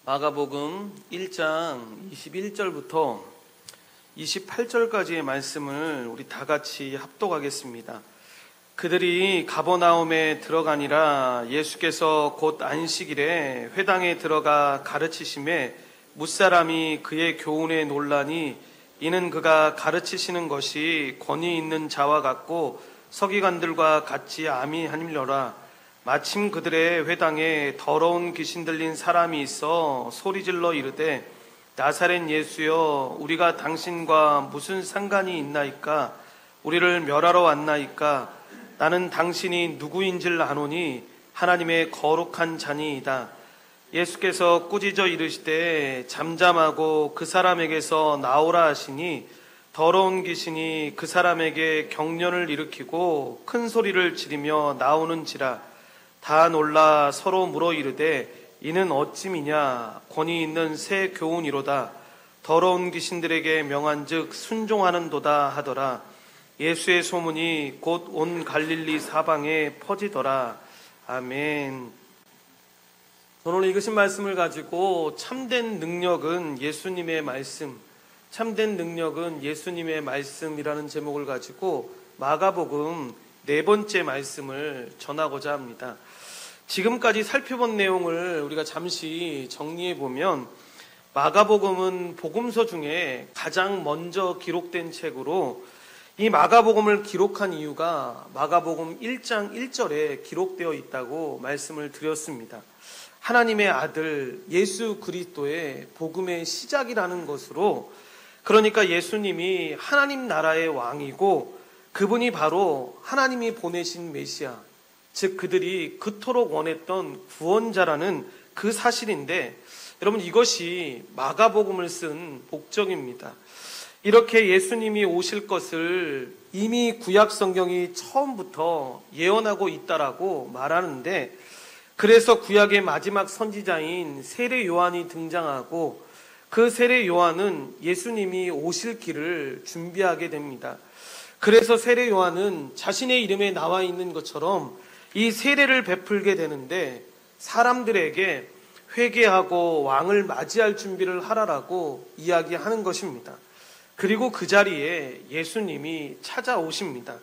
마가복음 1장 21절부터 28절까지의 말씀을 우리 다 같이 합독하겠습니다. 그들이 가버나움에 들어가니라. 예수께서 곧 안식일에 회당에 들어가 가르치심에 뭇사람이 그의 교훈에 놀라니 이는 그가 가르치시는 것이 권위 있는 자와 같고 서기관들과 같이 암이 하밀려라. 마침 그들의 회당에 더러운 귀신 들린 사람이 있어 소리질러 이르되 나사렛 예수여, 우리가 당신과 무슨 상관이 있나이까? 우리를 멸하러 왔나이까? 나는 당신이 누구인지를 아노니 하나님의 거룩한 자니이다. 예수께서 꾸짖어 이르시되 잠잠하고 그 사람에게서 나오라 하시니 더러운 귀신이 그 사람에게 경련을 일으키고 큰 소리를 지르며 나오는지라. 다 놀라 서로 물어 이르되 이는 어찌미냐? 권위 있는 새 교훈이로다. 더러운 귀신들에게 명한즉 순종하는도다 하더라. 예수의 소문이 곧 온 갈릴리 사방에 퍼지더라. 아멘. 오늘 읽으신 말씀을 가지고 참된 능력은 예수님의 말씀, 참된 능력은 예수님의 말씀이라는 제목을 가지고 마가복음 네 번째 말씀을 전하고자 합니다. 지금까지 살펴본 내용을 우리가 잠시 정리해 보면 마가복음은 복음서 중에 가장 먼저 기록된 책으로 이 마가복음을 기록한 이유가 마가복음 1장 1절에 기록되어 있다고 말씀을 드렸습니다. 하나님의 아들 예수 그리스도의 복음의 시작이라는 것으로, 그러니까 예수님이 하나님 나라의 왕이고 그분이 바로 하나님이 보내신 메시아, 즉 그들이 그토록 원했던 구원자라는 그 사실인데, 여러분 이것이 마가복음을 쓴 목적입니다. 이렇게 예수님이 오실 것을 이미 구약 성경이 처음부터 예언하고 있다라고 말하는데, 그래서 구약의 마지막 선지자인 세례 요한이 등장하고 그 세례 요한은 예수님이 오실 길을 준비하게 됩니다. 그래서 세례 요한은 자신의 이름에 나와 있는 것처럼 이 세례를 베풀게 되는데 사람들에게 회개하고 왕을 맞이할 준비를 하라라고 이야기하는 것입니다. 그리고 그 자리에 예수님이 찾아오십니다.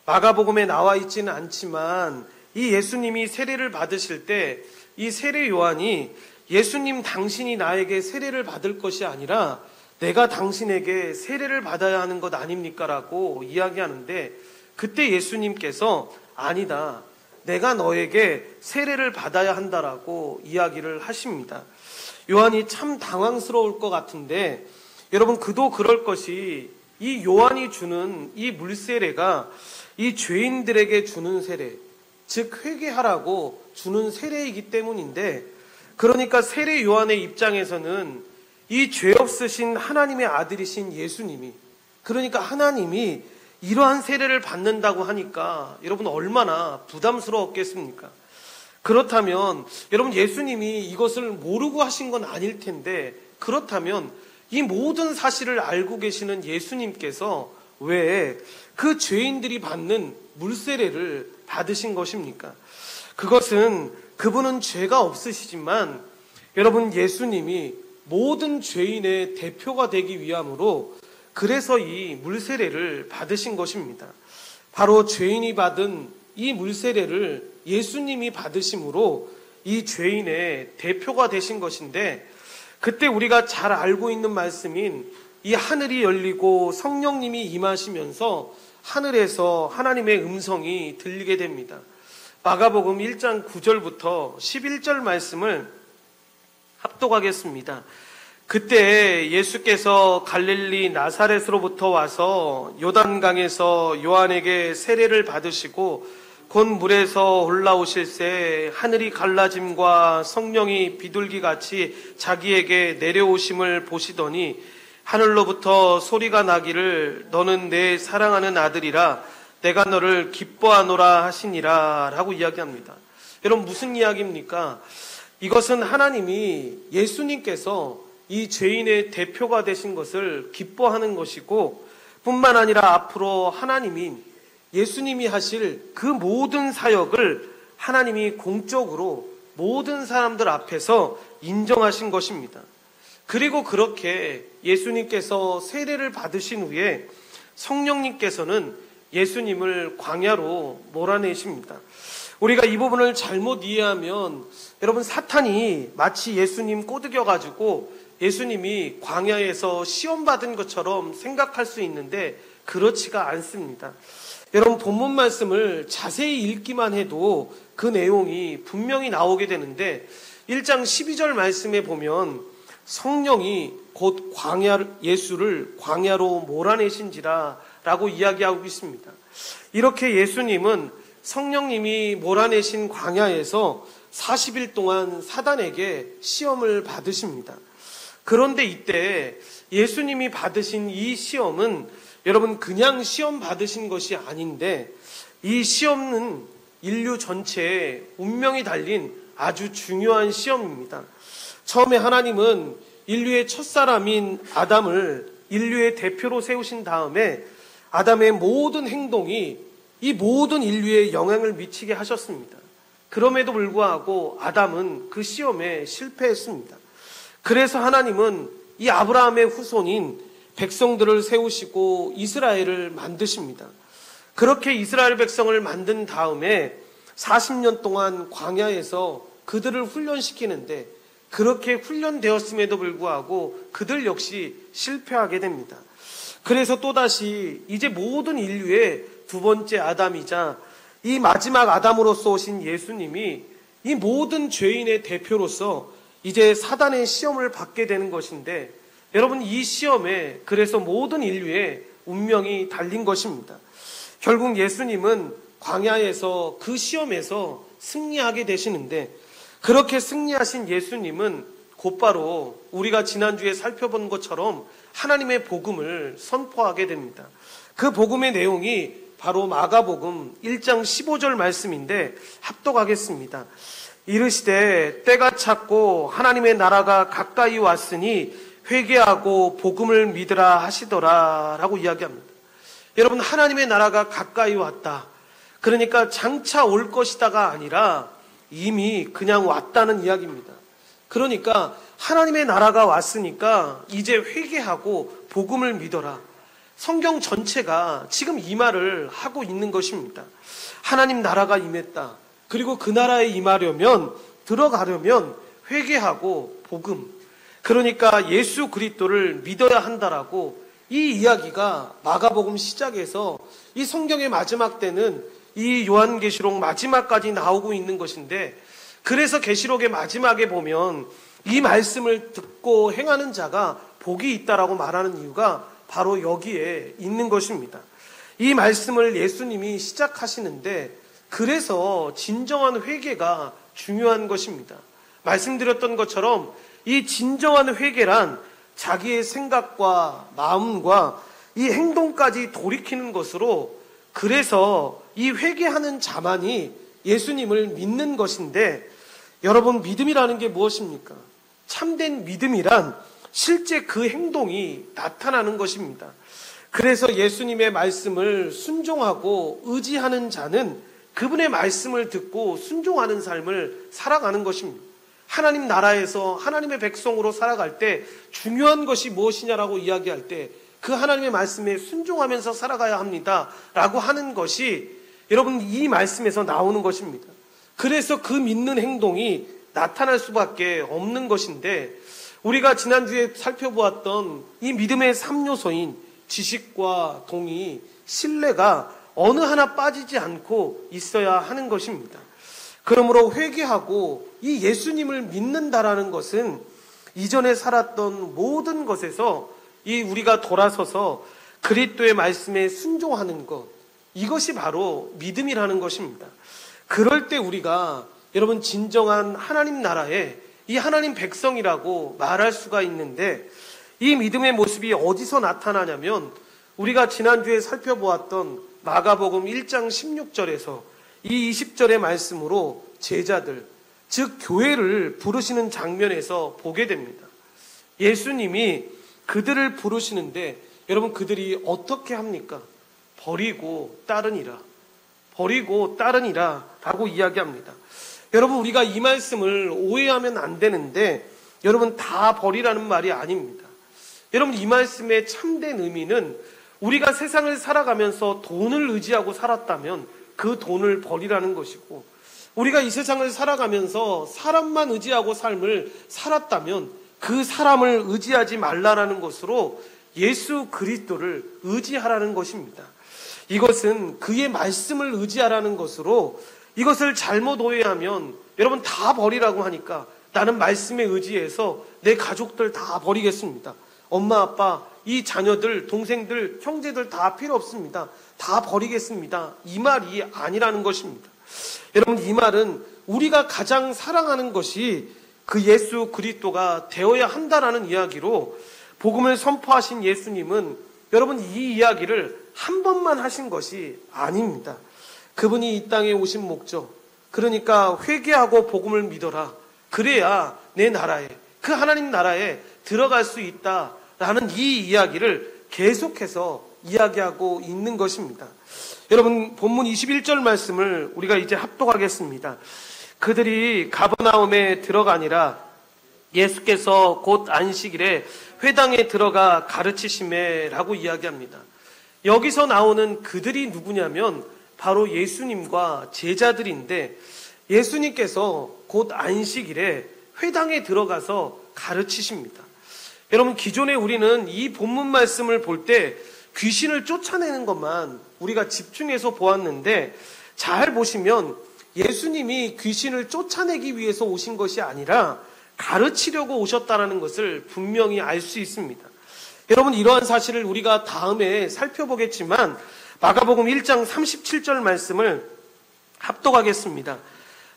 마가복음에 나와 있지는 않지만 이 예수님이 세례를 받으실 때 이 세례 요한이 예수님 당신이 나에게 세례를 받을 것이 아니라 내가 당신에게 세례를 받아야 하는 것 아닙니까? 라고 이야기하는데, 그때 예수님께서 아니다, 내가 너에게 세례를 받아야 한다라고 이야기를 하십니다. 요한이 참 당황스러울 것 같은데, 여러분 그도 그럴 것이 이 요한이 주는 이 물세례가 이 죄인들에게 주는 세례, 즉 회개하라고 주는 세례이기 때문인데, 그러니까 세례 요한의 입장에서는 이 죄 없으신 하나님의 아들이신 예수님이, 그러니까 하나님이 이러한 세례를 받는다고 하니까 여러분 얼마나 부담스러웠겠습니까? 그렇다면 여러분 예수님이 이것을 모르고 하신 건 아닐 텐데, 그렇다면 이 모든 사실을 알고 계시는 예수님께서 왜 그 죄인들이 받는 물세례를 받으신 것입니까? 그것은 그분은 죄가 없으시지만 여러분 예수님이 모든 죄인의 대표가 되기 위함으로 그래서 이 물세례를 받으신 것입니다. 바로 죄인이 받은 이 물세례를 예수님이 받으심으로 이 죄인의 대표가 되신 것인데, 그때 우리가 잘 알고 있는 말씀인 이 하늘이 열리고 성령님이 임하시면서 하늘에서 하나님의 음성이 들리게 됩니다. 마가복음 1장 9절부터 11절 말씀을 합독하겠습니다. 그때 예수께서 갈릴리 나사렛으로부터 와서 요단강에서 요한에게 세례를 받으시고 곧 물에서 올라오실새 하늘이 갈라짐과 성령이 비둘기같이 자기에게 내려오심을 보시더니 하늘로부터 소리가 나기를 너는 내 사랑하는 아들이라 내가 너를 기뻐하노라 하시니라 라고 이야기합니다. 여러분 무슨 이야기입니까? 이것은 하나님이 예수님께서 이 죄인의 대표가 되신 것을 기뻐하는 것이고, 뿐만 아니라 앞으로 하나님이 예수님이 하실 그 모든 사역을 하나님이 공적으로 모든 사람들 앞에서 인정하신 것입니다. 그리고 그렇게 예수님께서 세례를 받으신 후에 성령님께서는 예수님을 광야로 몰아내십니다. 우리가 이 부분을 잘못 이해하면 여러분, 사탄이 마치 예수님 꼬드겨가지고 예수님이 광야에서 시험받은 것처럼 생각할 수 있는데 그렇지가 않습니다. 여러분, 본문 말씀을 자세히 읽기만 해도 그 내용이 분명히 나오게 되는데 1장 12절 말씀에 보면 성령이 곧 예수를 광야로 몰아내신지라 라고 이야기하고 있습니다. 이렇게 예수님은 성령님이 몰아내신 광야에서 40일 동안 사단에게 시험을 받으십니다. 그런데 이때 예수님이 받으신 이 시험은 여러분, 그냥 시험 받으신 것이 아닌데 이 시험은 인류 전체에 운명이 달린 아주 중요한 시험입니다. 처음에 하나님은 인류의 첫사람인 아담을 인류의 대표로 세우신 다음에 아담의 모든 행동이 이 모든 인류에 영향을 미치게 하셨습니다. 그럼에도 불구하고 아담은 그 시험에 실패했습니다. 그래서 하나님은 이 아브라함의 후손인 백성들을 세우시고 이스라엘을 만드십니다. 그렇게 이스라엘 백성을 만든 다음에 40년 동안 광야에서 그들을 훈련시키는데 그렇게 훈련되었음에도 불구하고 그들 역시 실패하게 됩니다. 그래서 또다시 이제 모든 인류의 두 번째 아담이자 이 마지막 아담으로서 오신 예수님이 이 모든 죄인의 대표로서 이제 사단의 시험을 받게 되는 것인데 여러분, 이 시험에 그래서 모든 인류의 운명이 달린 것입니다. 결국 예수님은 광야에서 그 시험에서 승리하게 되시는데 그렇게 승리하신 예수님은 곧바로 우리가 지난주에 살펴본 것처럼 하나님의 복음을 선포하게 됩니다. 그 복음의 내용이 바로 마가복음 1장 15절 말씀인데 합독하겠습니다. 이르시되 때가 찼고 하나님의 나라가 가까이 왔으니 회개하고 복음을 믿으라 하시더라 라고 이야기합니다. 여러분, 하나님의 나라가 가까이 왔다. 그러니까 장차 올 것이다가 아니라 이미 그냥 왔다는 이야기입니다. 그러니까 하나님의 나라가 왔으니까 이제 회개하고 복음을 믿어라. 성경 전체가 지금 이 말을 하고 있는 것입니다. 하나님 나라가 임했다. 그리고 그 나라에 임하려면, 들어가려면 회개하고 복음, 그러니까 예수 그리스도를 믿어야 한다라고 이 이야기가 마가복음 시작에서 이 성경의 마지막 때는 이 요한계시록 마지막까지 나오고 있는 것인데, 그래서 계시록의 마지막에 보면 이 말씀을 듣고 행하는 자가 복이 있다라고 말하는 이유가 바로 여기에 있는 것입니다. 이 말씀을 예수님이 시작하시는데 그래서 진정한 회개가 중요한 것입니다. 말씀드렸던 것처럼 이 진정한 회개란 자기의 생각과 마음과 이 행동까지 돌이키는 것으로, 그래서 이 회개하는 자만이 예수님을 믿는 것인데, 여러분, 믿음이라는 게 무엇입니까? 참된 믿음이란 실제 그 행동이 나타나는 것입니다. 그래서 예수님의 말씀을 순종하고 의지하는 자는 그분의 말씀을 듣고 순종하는 삶을 살아가는 것입니다. 하나님 나라에서 하나님의 백성으로 살아갈 때 중요한 것이 무엇이냐라고 이야기할 때 그 하나님의 말씀에 순종하면서 살아가야 합니다 라고 하는 것이 여러분 이 말씀에서 나오는 것입니다. 그래서 그 믿는 행동이 나타날 수밖에 없는 것인데, 우리가 지난주에 살펴보았던 이 믿음의 3요소인 지식과 동의, 신뢰가 어느 하나 빠지지 않고 있어야 하는 것입니다. 그러므로 회개하고 이 예수님을 믿는다라는 것은 이전에 살았던 모든 것에서 이 우리가 돌아서서 그리스도의 말씀에 순종하는 것, 이것이 바로 믿음이라는 것입니다. 그럴 때 우리가 여러분 진정한 하나님 나라의 이 하나님 백성이라고 말할 수가 있는데, 이 믿음의 모습이 어디서 나타나냐면 우리가 지난주에 살펴보았던 마가복음 1장 16절에서 이 20절의 말씀으로 제자들, 즉 교회를 부르시는 장면에서 보게 됩니다. 예수님이 그들을 부르시는데 여러분 그들이 어떻게 합니까? 버리고 따르니라. 버리고 따르니라 라고 이야기합니다. 여러분, 우리가 이 말씀을 오해하면 안 되는데, 여러분, 다 버리라는 말이 아닙니다. 여러분, 이 말씀의 참된 의미는 우리가 세상을 살아가면서 돈을 의지하고 살았다면 그 돈을 버리라는 것이고, 우리가 이 세상을 살아가면서 사람만 의지하고 삶을 살았다면 그 사람을 의지하지 말라라는 것으로 예수 그리스도를 의지하라는 것입니다. 이것은 그의 말씀을 의지하라는 것으로, 이것을 잘못 오해하면 여러분 다 버리라고 하니까 나는 말씀에 의지해서 내 가족들 다 버리겠습니다. 엄마, 아빠, 이 자녀들, 동생들, 형제들 다 필요 없습니다. 다 버리겠습니다. 이 말이 아니라는 것입니다. 여러분, 이 말은 우리가 가장 사랑하는 것이 그 예수 그리스도가 되어야 한다라는 이야기로, 복음을 선포하신 예수님은 여러분 이 이야기를 한 번만 하신 것이 아닙니다. 그분이 이 땅에 오신 목적, 그러니까 회개하고 복음을 믿어라. 그래야 내 나라에, 그 하나님 나라에 들어갈 수 있다라는 이 이야기를 계속해서 이야기하고 있는 것입니다. 여러분, 본문 21절 말씀을 우리가 이제 합독하겠습니다. 그들이 가버나움에 들어가니라. 예수께서 곧 안식일에 회당에 들어가 가르치시매라고 이야기합니다. 여기서 나오는 그들이 누구냐면 바로 예수님과 제자들인데, 예수님께서 곧 안식일에 회당에 들어가서 가르치십니다. 여러분, 기존에 우리는 이 본문 말씀을 볼 때 귀신을 쫓아내는 것만 우리가 집중해서 보았는데, 잘 보시면 예수님이 귀신을 쫓아내기 위해서 오신 것이 아니라 가르치려고 오셨다는 것을 분명히 알 수 있습니다. 여러분, 이러한 사실을 우리가 다음에 살펴보겠지만 마가복음 1장 37절 말씀을 합독하겠습니다.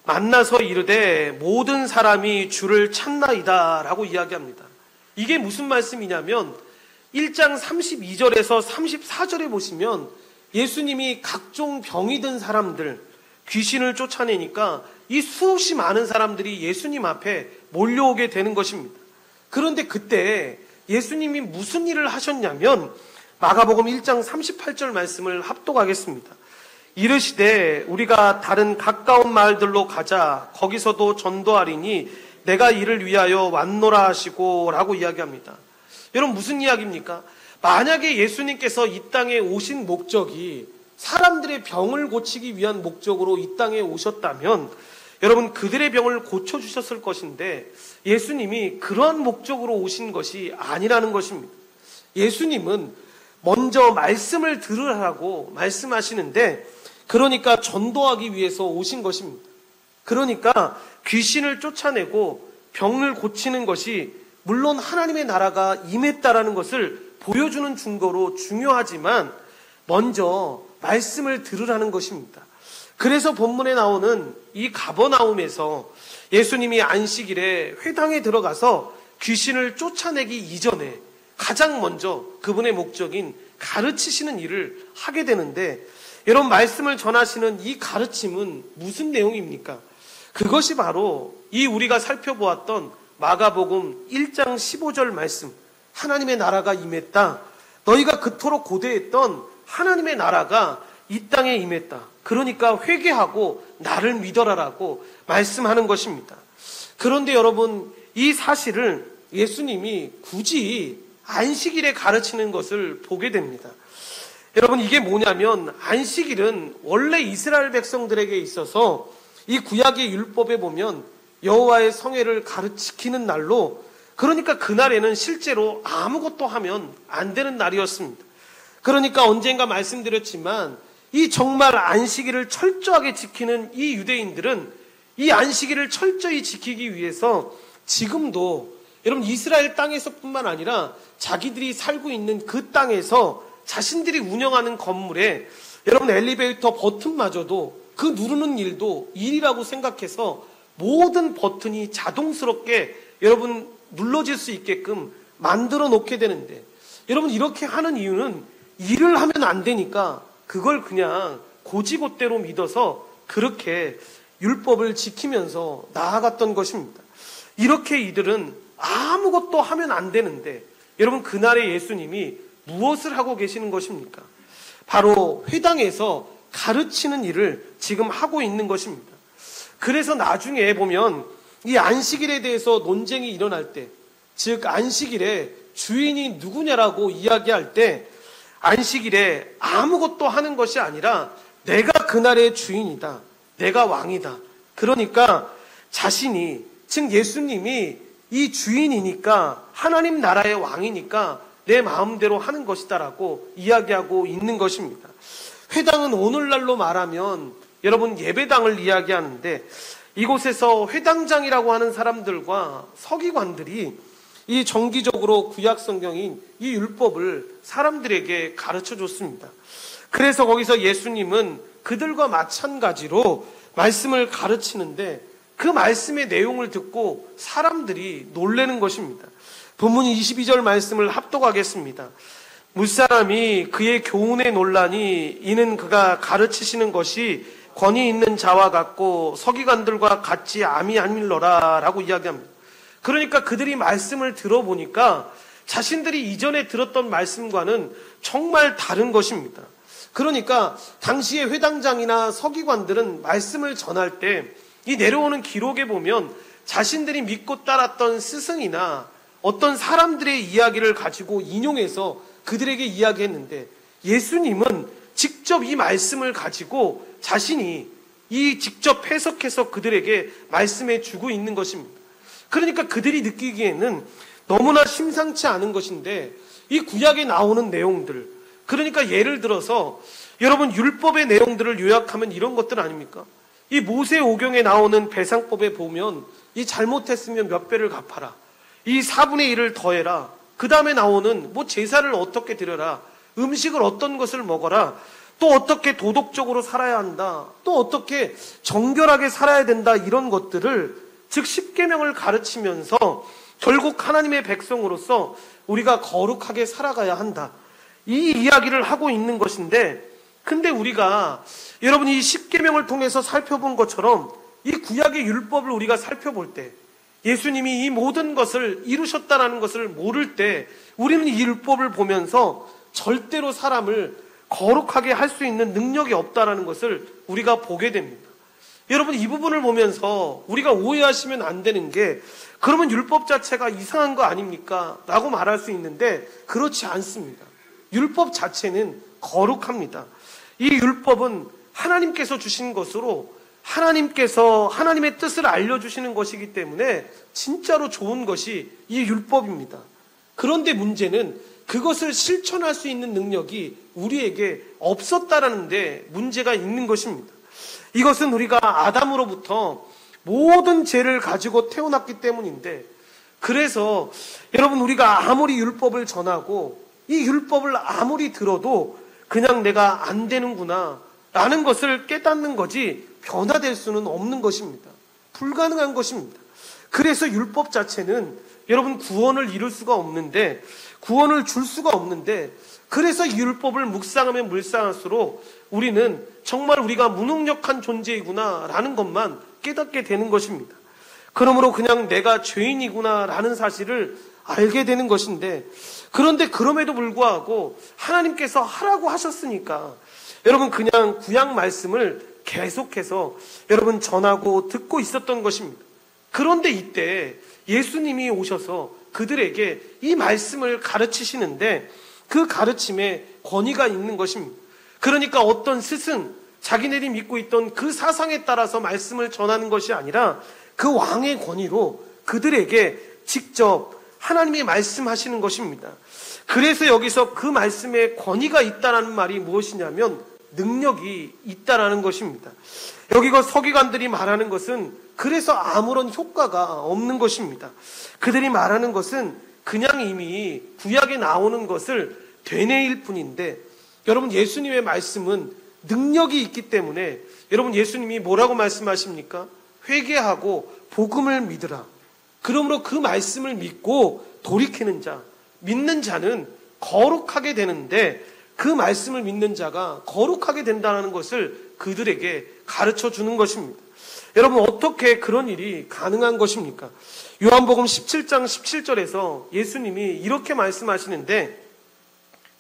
만나서 이르되 모든 사람이 주를 찾나이다 라고 이야기합니다. 이게 무슨 말씀이냐면 1장 32절에서 34절에 보시면 예수님이 각종 병이 든 사람들, 귀신을 쫓아내니까 이 수없이 많은 사람들이 예수님 앞에 몰려오게 되는 것입니다. 그런데 그때 예수님이 무슨 일을 하셨냐면 마가복음 1장 38절 말씀을 합독하겠습니다. 이르시되 우리가 다른 가까운 마을들로 가자. 거기서도 전도하리니 내가 이를 위하여 왔노라 하시고 라고 이야기합니다. 여러분, 무슨 이야기입니까? 만약에 예수님께서 이 땅에 오신 목적이 사람들의 병을 고치기 위한 목적으로 이 땅에 오셨다면 여러분, 그들의 병을 고쳐주셨을 것인데 예수님이 그러한 목적으로 오신 것이 아니라는 것입니다. 예수님은 먼저 말씀을 들으라고 말씀하시는데, 그러니까 전도하기 위해서 오신 것입니다. 그러니까 귀신을 쫓아내고 병을 고치는 것이 물론 하나님의 나라가 임했다라는 것을 보여주는 증거로 중요하지만 먼저 말씀을 들으라는 것입니다. 그래서 본문에 나오는 이 가버나움에서 예수님이 안식일에 회당에 들어가서 귀신을 쫓아내기 이전에 가장 먼저 그분의 목적인 가르치시는 일을 하게 되는데, 여러분, 말씀을 전하시는 이 가르침은 무슨 내용입니까? 그것이 바로 이 우리가 살펴보았던 마가복음 1장 15절 말씀, 하나님의 나라가 임했다. 너희가 그토록 고대했던 하나님의 나라가 이 땅에 임했다. 그러니까 회개하고 나를 믿어라라고 말씀하는 것입니다. 그런데 여러분, 이 사실을 예수님이 굳이 안식일에 가르치는 것을 보게 됩니다. 여러분, 이게 뭐냐면 안식일은 원래 이스라엘 백성들에게 있어서 이 구약의 율법에 보면 여호와의 성회를 지키는 날로, 그러니까 그날에는 실제로 아무것도 하면 안 되는 날이었습니다. 그러니까 언젠가 말씀드렸지만 이 정말 안식일을 철저하게 지키는 이 유대인들은 이 안식일을 철저히 지키기 위해서 지금도 여러분 이스라엘 땅에서뿐만 아니라 자기들이 살고 있는 그 땅에서 자신들이 운영하는 건물에 여러분 엘리베이터 버튼마저도 그 누르는 일도 일이라고 생각해서 모든 버튼이 자동스럽게 여러분 눌러질 수 있게끔 만들어 놓게 되는데, 여러분 이렇게 하는 이유는 일을 하면 안 되니까 그걸 그냥 고지고대로 믿어서 그렇게 율법을 지키면서 나아갔던 것입니다. 이렇게 이들은 아무것도 하면 안 되는데 여러분 그날에 예수님이 무엇을 하고 계시는 것입니까? 바로 회당에서 가르치는 일을 지금 하고 있는 것입니다. 그래서 나중에 보면 이 안식일에 대해서 논쟁이 일어날 때, 즉 안식일에 주인이 누구냐라고 이야기할 때 안식일에 아무것도 하는 것이 아니라 내가 그날의 주인이다. 내가 왕이다. 그러니까 자신이, 즉 예수님이 이 주인이니까 하나님 나라의 왕이니까 내 마음대로 하는 것이다라고 이야기하고 있는 것입니다. 회당은 오늘날로 말하면 여러분 예배당을 이야기하는데, 이곳에서 회당장이라고 하는 사람들과 서기관들이 이 정기적으로 구약 성경인 이 율법을 사람들에게 가르쳐 줬습니다. 그래서 거기서 예수님은 그들과 마찬가지로 말씀을 가르치는데 그 말씀의 내용을 듣고 사람들이 놀라는 것입니다. 본문 22절 말씀을 합독하겠습니다. 무사람이 그의 교훈에 놀라니 이는 그가 가르치시는 것이 권위 있는 자와 같고 서기관들과 같지 아니하밀러라 라고 이야기합니다. 그러니까 그들이 말씀을 들어보니까 자신들이 이전에 들었던 말씀과는 정말 다른 것입니다. 그러니까 당시의 회당장이나 서기관들은 말씀을 전할 때 이 내려오는 기록에 보면 자신들이 믿고 따랐던 스승이나 어떤 사람들의 이야기를 가지고 인용해서 그들에게 이야기했는데, 예수님은 직접 이 말씀을 가지고 자신이 직접 해석해서 그들에게 말씀해 주고 있는 것입니다. 그러니까 그들이 느끼기에는 너무나 심상치 않은 것인데, 이 구약에 나오는 내용들, 그러니까 예를 들어서 여러분 율법의 내용들을 요약하면 이런 것들 아닙니까? 이 모세오경에 나오는 배상법에 보면 이 잘못했으면 몇 배를 갚아라, 이 4분의 1을 더해라, 그 다음에 나오는 제사를 어떻게 드려라, 음식을 어떤 것을 먹어라, 또 어떻게 도덕적으로 살아야 한다, 또 어떻게 정결하게 살아야 된다, 이런 것들을, 즉 십계명을 가르치면서 결국 하나님의 백성으로서 우리가 거룩하게 살아가야 한다, 이 이야기를 하고 있는 것인데, 근데 우리가 여러분 이 십계명을 통해서 살펴본 것처럼 이 구약의 율법을 우리가 살펴볼 때 예수님이 이 모든 것을 이루셨다는 것을 모를 때 우리는 이 율법을 보면서 절대로 사람을 거룩하게 할 수 있는 능력이 없다는 것을 우리가 보게 됩니다. 여러분 이 부분을 보면서 우리가 오해하시면 안 되는 게, 그러면 율법 자체가 이상한 거 아닙니까? 라고 말할 수 있는데 그렇지 않습니다. 율법 자체는 거룩합니다. 이 율법은 하나님께서 주신 것으로 하나님께서 하나님의 뜻을 알려주시는 것이기 때문에 진짜로 좋은 것이 이 율법입니다. 그런데 문제는 그것을 실천할 수 있는 능력이 우리에게 없었다라는 데 문제가 있는 것입니다. 이것은 우리가 아담으로부터 모든 죄를 가지고 태어났기 때문인데, 그래서 여러분 우리가 아무리 율법을 전하고 이 율법을 아무리 들어도 그냥 내가 안 되는구나 라는 것을 깨닫는 거지 변화될 수는 없는 것입니다. 불가능한 것입니다. 그래서 율법 자체는 여러분 구원을 이룰 수가 없는데, 구원을 줄 수가 없는데, 그래서 이 율법을 묵상하면 묵상할수록 우리는 정말 우리가 무능력한 존재이구나 라는 것만 깨닫게 되는 것입니다. 그러므로 그냥 내가 죄인이구나 라는 사실을 알게 되는 것인데, 그런데 그럼에도 불구하고 하나님께서 하라고 하셨으니까 여러분 그냥 구약 말씀을 계속해서 여러분 전하고 듣고 있었던 것입니다. 그런데 이때 예수님이 오셔서 그들에게 이 말씀을 가르치시는데 그 가르침에 권위가 있는 것입니다. 그러니까 어떤 스승, 자기네들이 믿고 있던 그 사상에 따라서 말씀을 전하는 것이 아니라 그 왕의 권위로 그들에게 직접 하나님이 말씀하시는 것입니다. 그래서 여기서 그 말씀에 권위가 있다는 말이 무엇이냐면 능력이 있다라는 것입니다. 여기가 서기관들이 말하는 것은 그래서 아무런 효과가 없는 것입니다. 그들이 말하는 것은 그냥 이미 구약에 나오는 것을 되뇌일 뿐인데, 여러분 예수님의 말씀은 능력이 있기 때문에 여러분 예수님이 뭐라고 말씀하십니까? 회개하고 복음을 믿으라. 그러므로 그 말씀을 믿고 돌이키는 자, 믿는 자는 거룩하게 되는데, 그 말씀을 믿는 자가 거룩하게 된다는 것을 그들에게 가르쳐 주는 것입니다. 여러분 어떻게 그런 일이 가능한 것입니까? 요한복음 17장 17절에서 예수님이 이렇게 말씀하시는데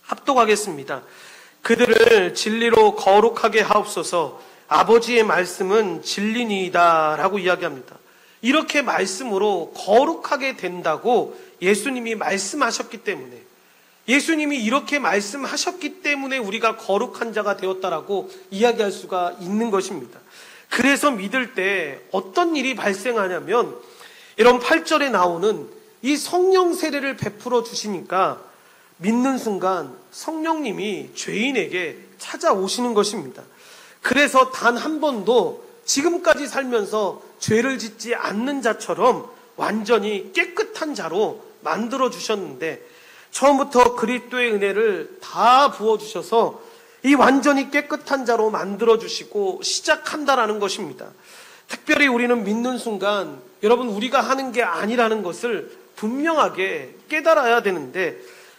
합독하겠습니다. 그들을 진리로 거룩하게 하옵소서. 아버지의 말씀은 진리니이다 라고 이야기합니다. 이렇게 말씀으로 거룩하게 된다고 예수님이 말씀하셨기 때문에, 예수님이 이렇게 말씀하셨기 때문에 우리가 거룩한 자가 되었다라고 이야기할 수가 있는 것입니다. 그래서 믿을 때 어떤 일이 발생하냐면, 이런 8절에 나오는 이 성령 세례를 베풀어 주시니까 믿는 순간 성령님이 죄인에게 찾아오시는 것입니다. 그래서 단 한 번도 지금까지 살면서 죄를 짓지 않는 자처럼 완전히 깨끗한 자로 만들어 주셨는데, 처음부터 그리스도의 은혜를 다 부어주셔서 이 완전히 깨끗한 자로 만들어 주시고 시작한다라는 것입니다. 특별히 우리는 믿는 순간 여러분, 우리가 하는 게 아니라는 것을 분명하게 깨달아야 되는데,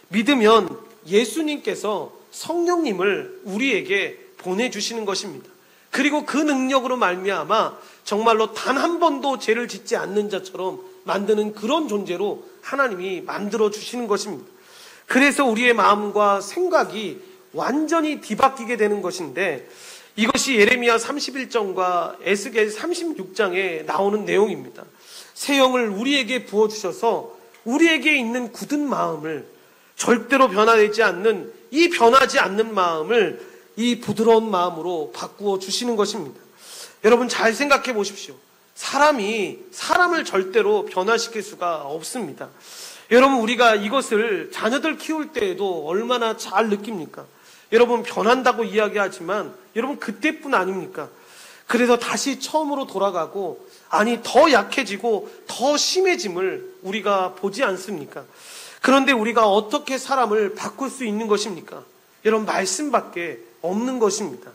믿으면 예수님께서 성령님을 우리에게 보내주시는 것입니다. 그리고 그 능력으로 말미암아 정말로 단 한 번도 죄를 짓지 않는 자처럼 만드는 그런 존재로 하나님이 만들어 주시는 것입니다. 그래서 우리의 마음과 생각이 완전히 뒤바뀌게 되는 것인데, 이것이 예레미야 31장과 에스겔 36장에 나오는 내용입니다. 새 영을 우리에게 부어주셔서 우리에게 있는 굳은 마음을, 절대로 변화되지 않는 이 변하지 않는 마음을 이 부드러운 마음으로 바꾸어 주시는 것입니다. 여러분, 잘 생각해 보십시오. 사람이 사람을 절대로 변화시킬 수가 없습니다. 여러분, 우리가 이것을 자녀들 키울 때에도 얼마나 잘 느낍니까? 여러분, 변한다고 이야기하지만 여러분, 그때뿐 아닙니까? 그래서 다시 처음으로 돌아가고, 아니 더 약해지고 더 심해짐을 우리가 보지 않습니까? 그런데 우리가 어떻게 사람을 바꿀 수 있는 것입니까? 여러분, 말씀밖에 없는 것입니다.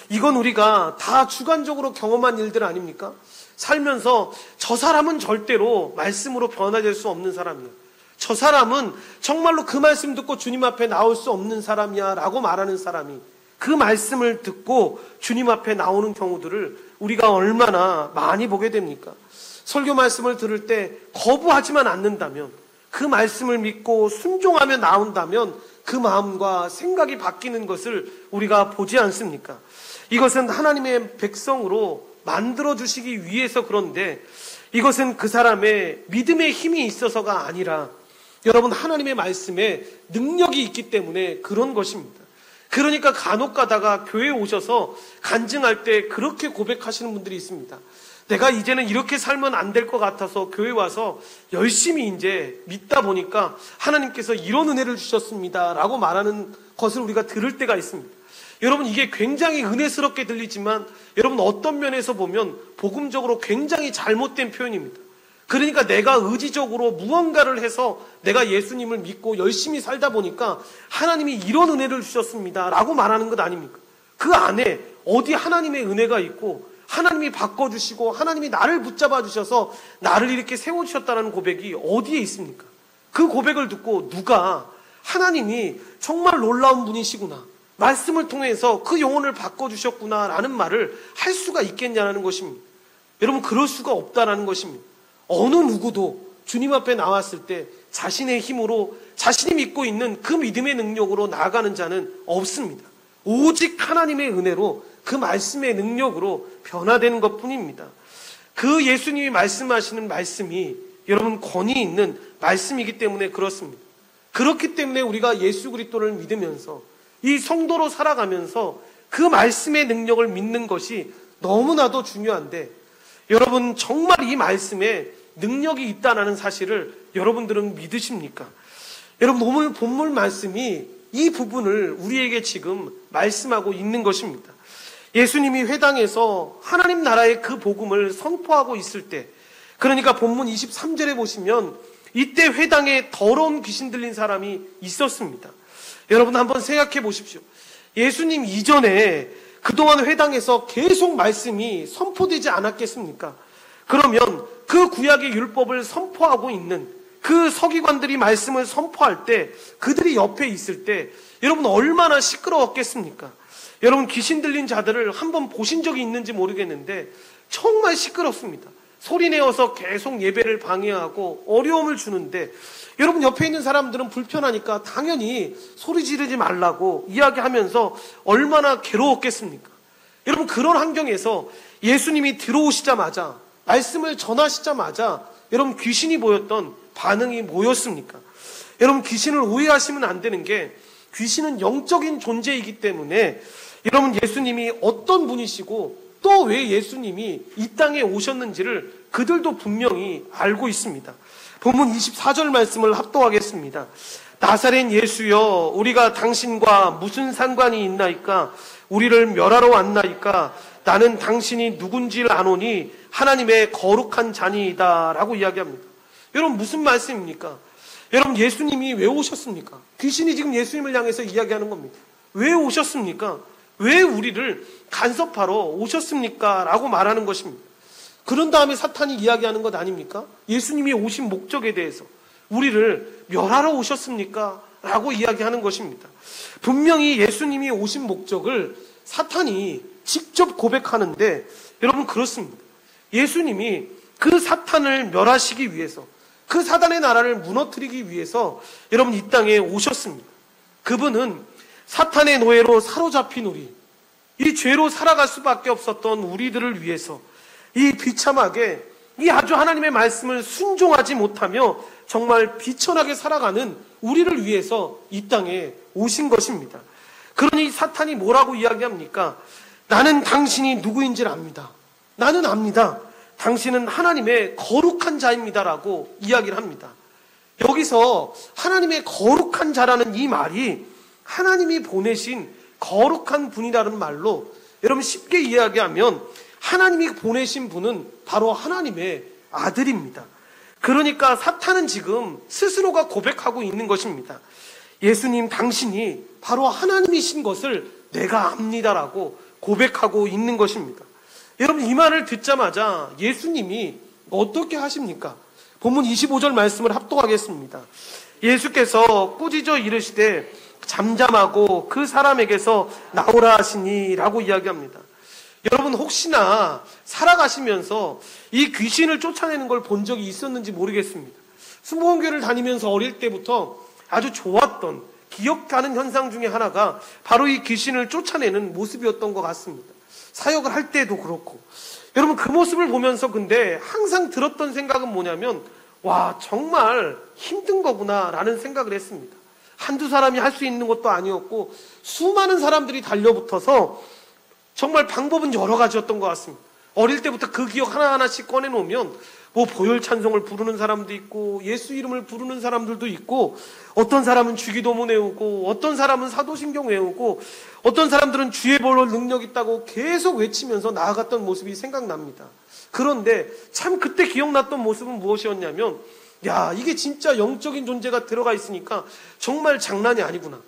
이건 우리가 다 주관적으로 경험한 일들 아닙니까? 살면서 저 사람은 절대로 말씀으로 변화될 수 없는 사람이야, 저 사람은 정말로 그 말씀 듣고 주님 앞에 나올 수 없는 사람이야 라고 말하는 사람이 그 말씀을 듣고 주님 앞에 나오는 경우들을 우리가 얼마나 많이 보게 됩니까? 설교 말씀을 들을 때 거부하지만 않는다면, 그 말씀을 믿고 순종하며 나온다면 그 마음과 생각이 바뀌는 것을 우리가 보지 않습니까? 이것은 하나님의 백성으로 만들어주시기 위해서 그런데, 이것은 그 사람의 믿음의 힘이 있어서가 아니라 여러분, 하나님의 말씀에 능력이 있기 때문에 그런 것입니다. 그러니까 간혹 가다가 교회에 오셔서 간증할 때 그렇게 고백하시는 분들이 있습니다. 내가 이제는 이렇게 살면 안 될 것 같아서 교회 와서 열심히 이제 믿다 보니까 하나님께서 이런 은혜를 주셨습니다 라고 말하는 것을 우리가 들을 때가 있습니다. 여러분, 이게 굉장히 은혜스럽게 들리지만 여러분, 어떤 면에서 보면 복음적으로 굉장히 잘못된 표현입니다. 그러니까 내가 의지적으로 무언가를 해서 내가 예수님을 믿고 열심히 살다 보니까 하나님이 이런 은혜를 주셨습니다 라고 말하는 것 아닙니까? 그 안에 어디 하나님의 은혜가 있고 하나님이 바꿔주시고 하나님이 나를 붙잡아 주셔서 나를 이렇게 세워주셨다는 고백이 어디에 있습니까? 그 고백을 듣고 누가 하나님이 정말 놀라운 분이시구나, 말씀을 통해서 그 영혼을 바꿔주셨구나 라는 말을 할 수가 있겠냐는 것입니다. 여러분, 그럴 수가 없다라는 것입니다. 어느 누구도 주님 앞에 나왔을 때 자신의 힘으로, 자신이 믿고 있는 그 믿음의 능력으로 나아가는 자는 없습니다. 오직 하나님의 은혜로, 그 말씀의 능력으로 변화되는 것 뿐입니다. 그 예수님이 말씀하시는 말씀이 여러분, 권위 있는 말씀이기 때문에 그렇습니다. 그렇기 때문에 우리가 예수 그리스도를 믿으면서 이 성도로 살아가면서 그 말씀의 능력을 믿는 것이 너무나도 중요한데, 여러분, 정말 이 말씀에 능력이 있다는 사실을 여러분들은 믿으십니까? 여러분, 오늘 본문 말씀이 이 부분을 우리에게 지금 말씀하고 있는 것입니다. 예수님이 회당에서 하나님 나라의 그 복음을 선포하고 있을 때, 그러니까 본문 23절에 보시면 이때 회당에 더러운 귀신 들린 사람이 있었습니다. 여러분, 한번 생각해 보십시오. 예수님 이전에 그동안 회당에서 계속 말씀이 선포되지 않았겠습니까? 그러면 그 구약의 율법을 선포하고 있는 그 서기관들이 말씀을 선포할 때, 그들이 옆에 있을 때 여러분, 얼마나 시끄러웠겠습니까? 여러분, 귀신 들린 자들을 한번 보신 적이 있는지 모르겠는데 정말 시끄럽습니다. 소리내어서 계속 예배를 방해하고 어려움을 주는데, 여러분, 옆에 있는 사람들은 불편하니까 당연히 소리 지르지 말라고 이야기하면서 얼마나 괴로웠겠습니까? 여러분, 그런 환경에서 예수님이 들어오시자마자, 말씀을 전하시자마자 여러분, 귀신이 보였던 반응이 뭐였습니까? 여러분, 귀신을 오해하시면 안 되는 게, 귀신은 영적인 존재이기 때문에 여러분, 예수님이 어떤 분이시고 또 왜 예수님이 이 땅에 오셨는지를 그들도 분명히 알고 있습니다. 본문 24절 말씀을 합독하겠습니다. 나사렛 예수여, 우리가 당신과 무슨 상관이 있나이까? 우리를 멸하러 왔나이까? 나는 당신이 누군지를 아노니 하나님의 거룩한 자니이다 라고 이야기합니다. 여러분, 무슨 말씀입니까? 여러분, 예수님이 왜 오셨습니까? 귀신이 지금 예수님을 향해서 이야기하는 겁니다. 왜 오셨습니까? 왜 우리를 간섭하러 오셨습니까? 라고 말하는 것입니다. 그런 다음에 사탄이 이야기하는 것 아닙니까? 예수님이 오신 목적에 대해서 우리를 멸하러 오셨습니까? 라고 이야기하는 것입니다. 분명히 예수님이 오신 목적을 사탄이 직접 고백하는데, 여러분, 그렇습니다. 예수님이 그 사탄을 멸하시기 위해서, 그 사단의 나라를 무너뜨리기 위해서 여러분, 이 땅에 오셨습니다. 그분은 사탄의 노예로 사로잡힌 우리, 이 죄로 살아갈 수밖에 없었던 우리들을 위해서 이 비참하게, 이 아주 하나님의 말씀을 순종하지 못하며 정말 비천하게 살아가는 우리를 위해서 이 땅에 오신 것입니다. 그러니 사탄이 뭐라고 이야기합니까? 나는 당신이 누구인지를 압니다. 나는 압니다. 당신은 하나님의 거룩한 자입니다라고 이야기를 합니다. 여기서 하나님의 거룩한 자라는 이 말이 하나님이 보내신 거룩한 분이라는 말로, 여러분, 쉽게 이야기하면 하나님이 보내신 분은 바로 하나님의 아들입니다. 그러니까 사탄은 지금 스스로가 고백하고 있는 것입니다. 예수님, 당신이 바로 하나님이신 것을 내가 압니다라고 고백하고 있는 것입니다. 여러분, 이 말을 듣자마자 예수님이 어떻게 하십니까? 본문 25절 말씀을 합독하겠습니다. 예수께서 꾸짖어 이르시되 잠잠하고 그 사람에게서 나오라 하시니 라고 이야기합니다. 여러분, 혹시나 살아가시면서 이 귀신을 쫓아내는 걸 본 적이 있었는지 모르겠습니다. 수목원교를 다니면서 어릴 때부터 아주 좋았던, 기억하는 현상 중에 하나가 바로 이 귀신을 쫓아내는 모습이었던 것 같습니다. 사역을 할 때도 그렇고. 여러분, 그 모습을 보면서 근데 항상 들었던 생각은 뭐냐면, 와, 정말 힘든 거구나 라는 생각을 했습니다. 한두 사람이 할 수 있는 것도 아니었고 수많은 사람들이 달려붙어서 정말 방법은 여러 가지였던 것 같습니다. 어릴 때부터 그 기억 하나하나씩 꺼내놓으면 뭐 보혈 찬송을 부르는 사람도 있고 예수 이름을 부르는 사람들도 있고, 어떤 사람은 주기도문 외우고 어떤 사람은 사도신경 외우고 어떤 사람들은 주의 볼로 능력 있다고 계속 외치면서 나아갔던 모습이 생각납니다. 그런데 참 그때 기억났던 모습은 무엇이었냐면, 야, 이게 진짜 영적인 존재가 들어가 있으니까 정말 장난이 아니구나.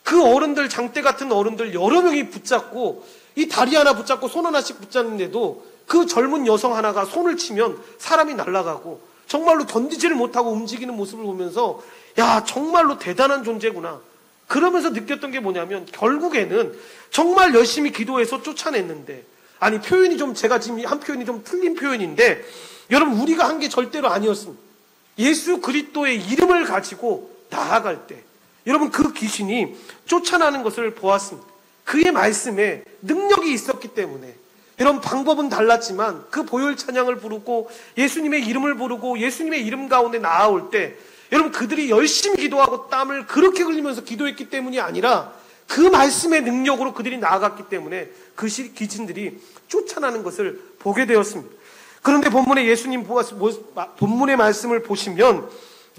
그 어른들, 장대 같은 어른들 여러 명이 붙잡고, 이 다리 하나 붙잡고 손 하나씩 붙잡는데도 그 젊은 여성 하나가 손을 치면 사람이 날아가고 정말로 견디지를 못하고 움직이는 모습을 보면서, 야, 정말로 대단한 존재구나. 그러면서 느꼈던 게 뭐냐면, 결국에는 정말 열심히 기도해서 쫓아냈는데, 아니, 표현이 좀, 제가 지금 한 표현이 좀 틀린 표현인데, 여러분, 우리가 한 게 절대로 아니었습니다. 예수 그리스도의 이름을 가지고 나아갈 때 여러분, 그 귀신이 쫓아나는 것을 보았습니다. 그의 말씀에 능력이 있었기 때문에 여러분, 방법은 달랐지만 그 보혈 찬양을 부르고 예수님의 이름을 부르고 예수님의 이름 가운데 나아올 때 여러분, 그들이 열심히 기도하고 땀을 그렇게 흘리면서 기도했기 때문이 아니라 그 말씀의 능력으로 그들이 나아갔기 때문에 그 귀신들이 쫓아나는 것을 보게 되었습니다. 그런데 본문의 본문의 말씀을 보시면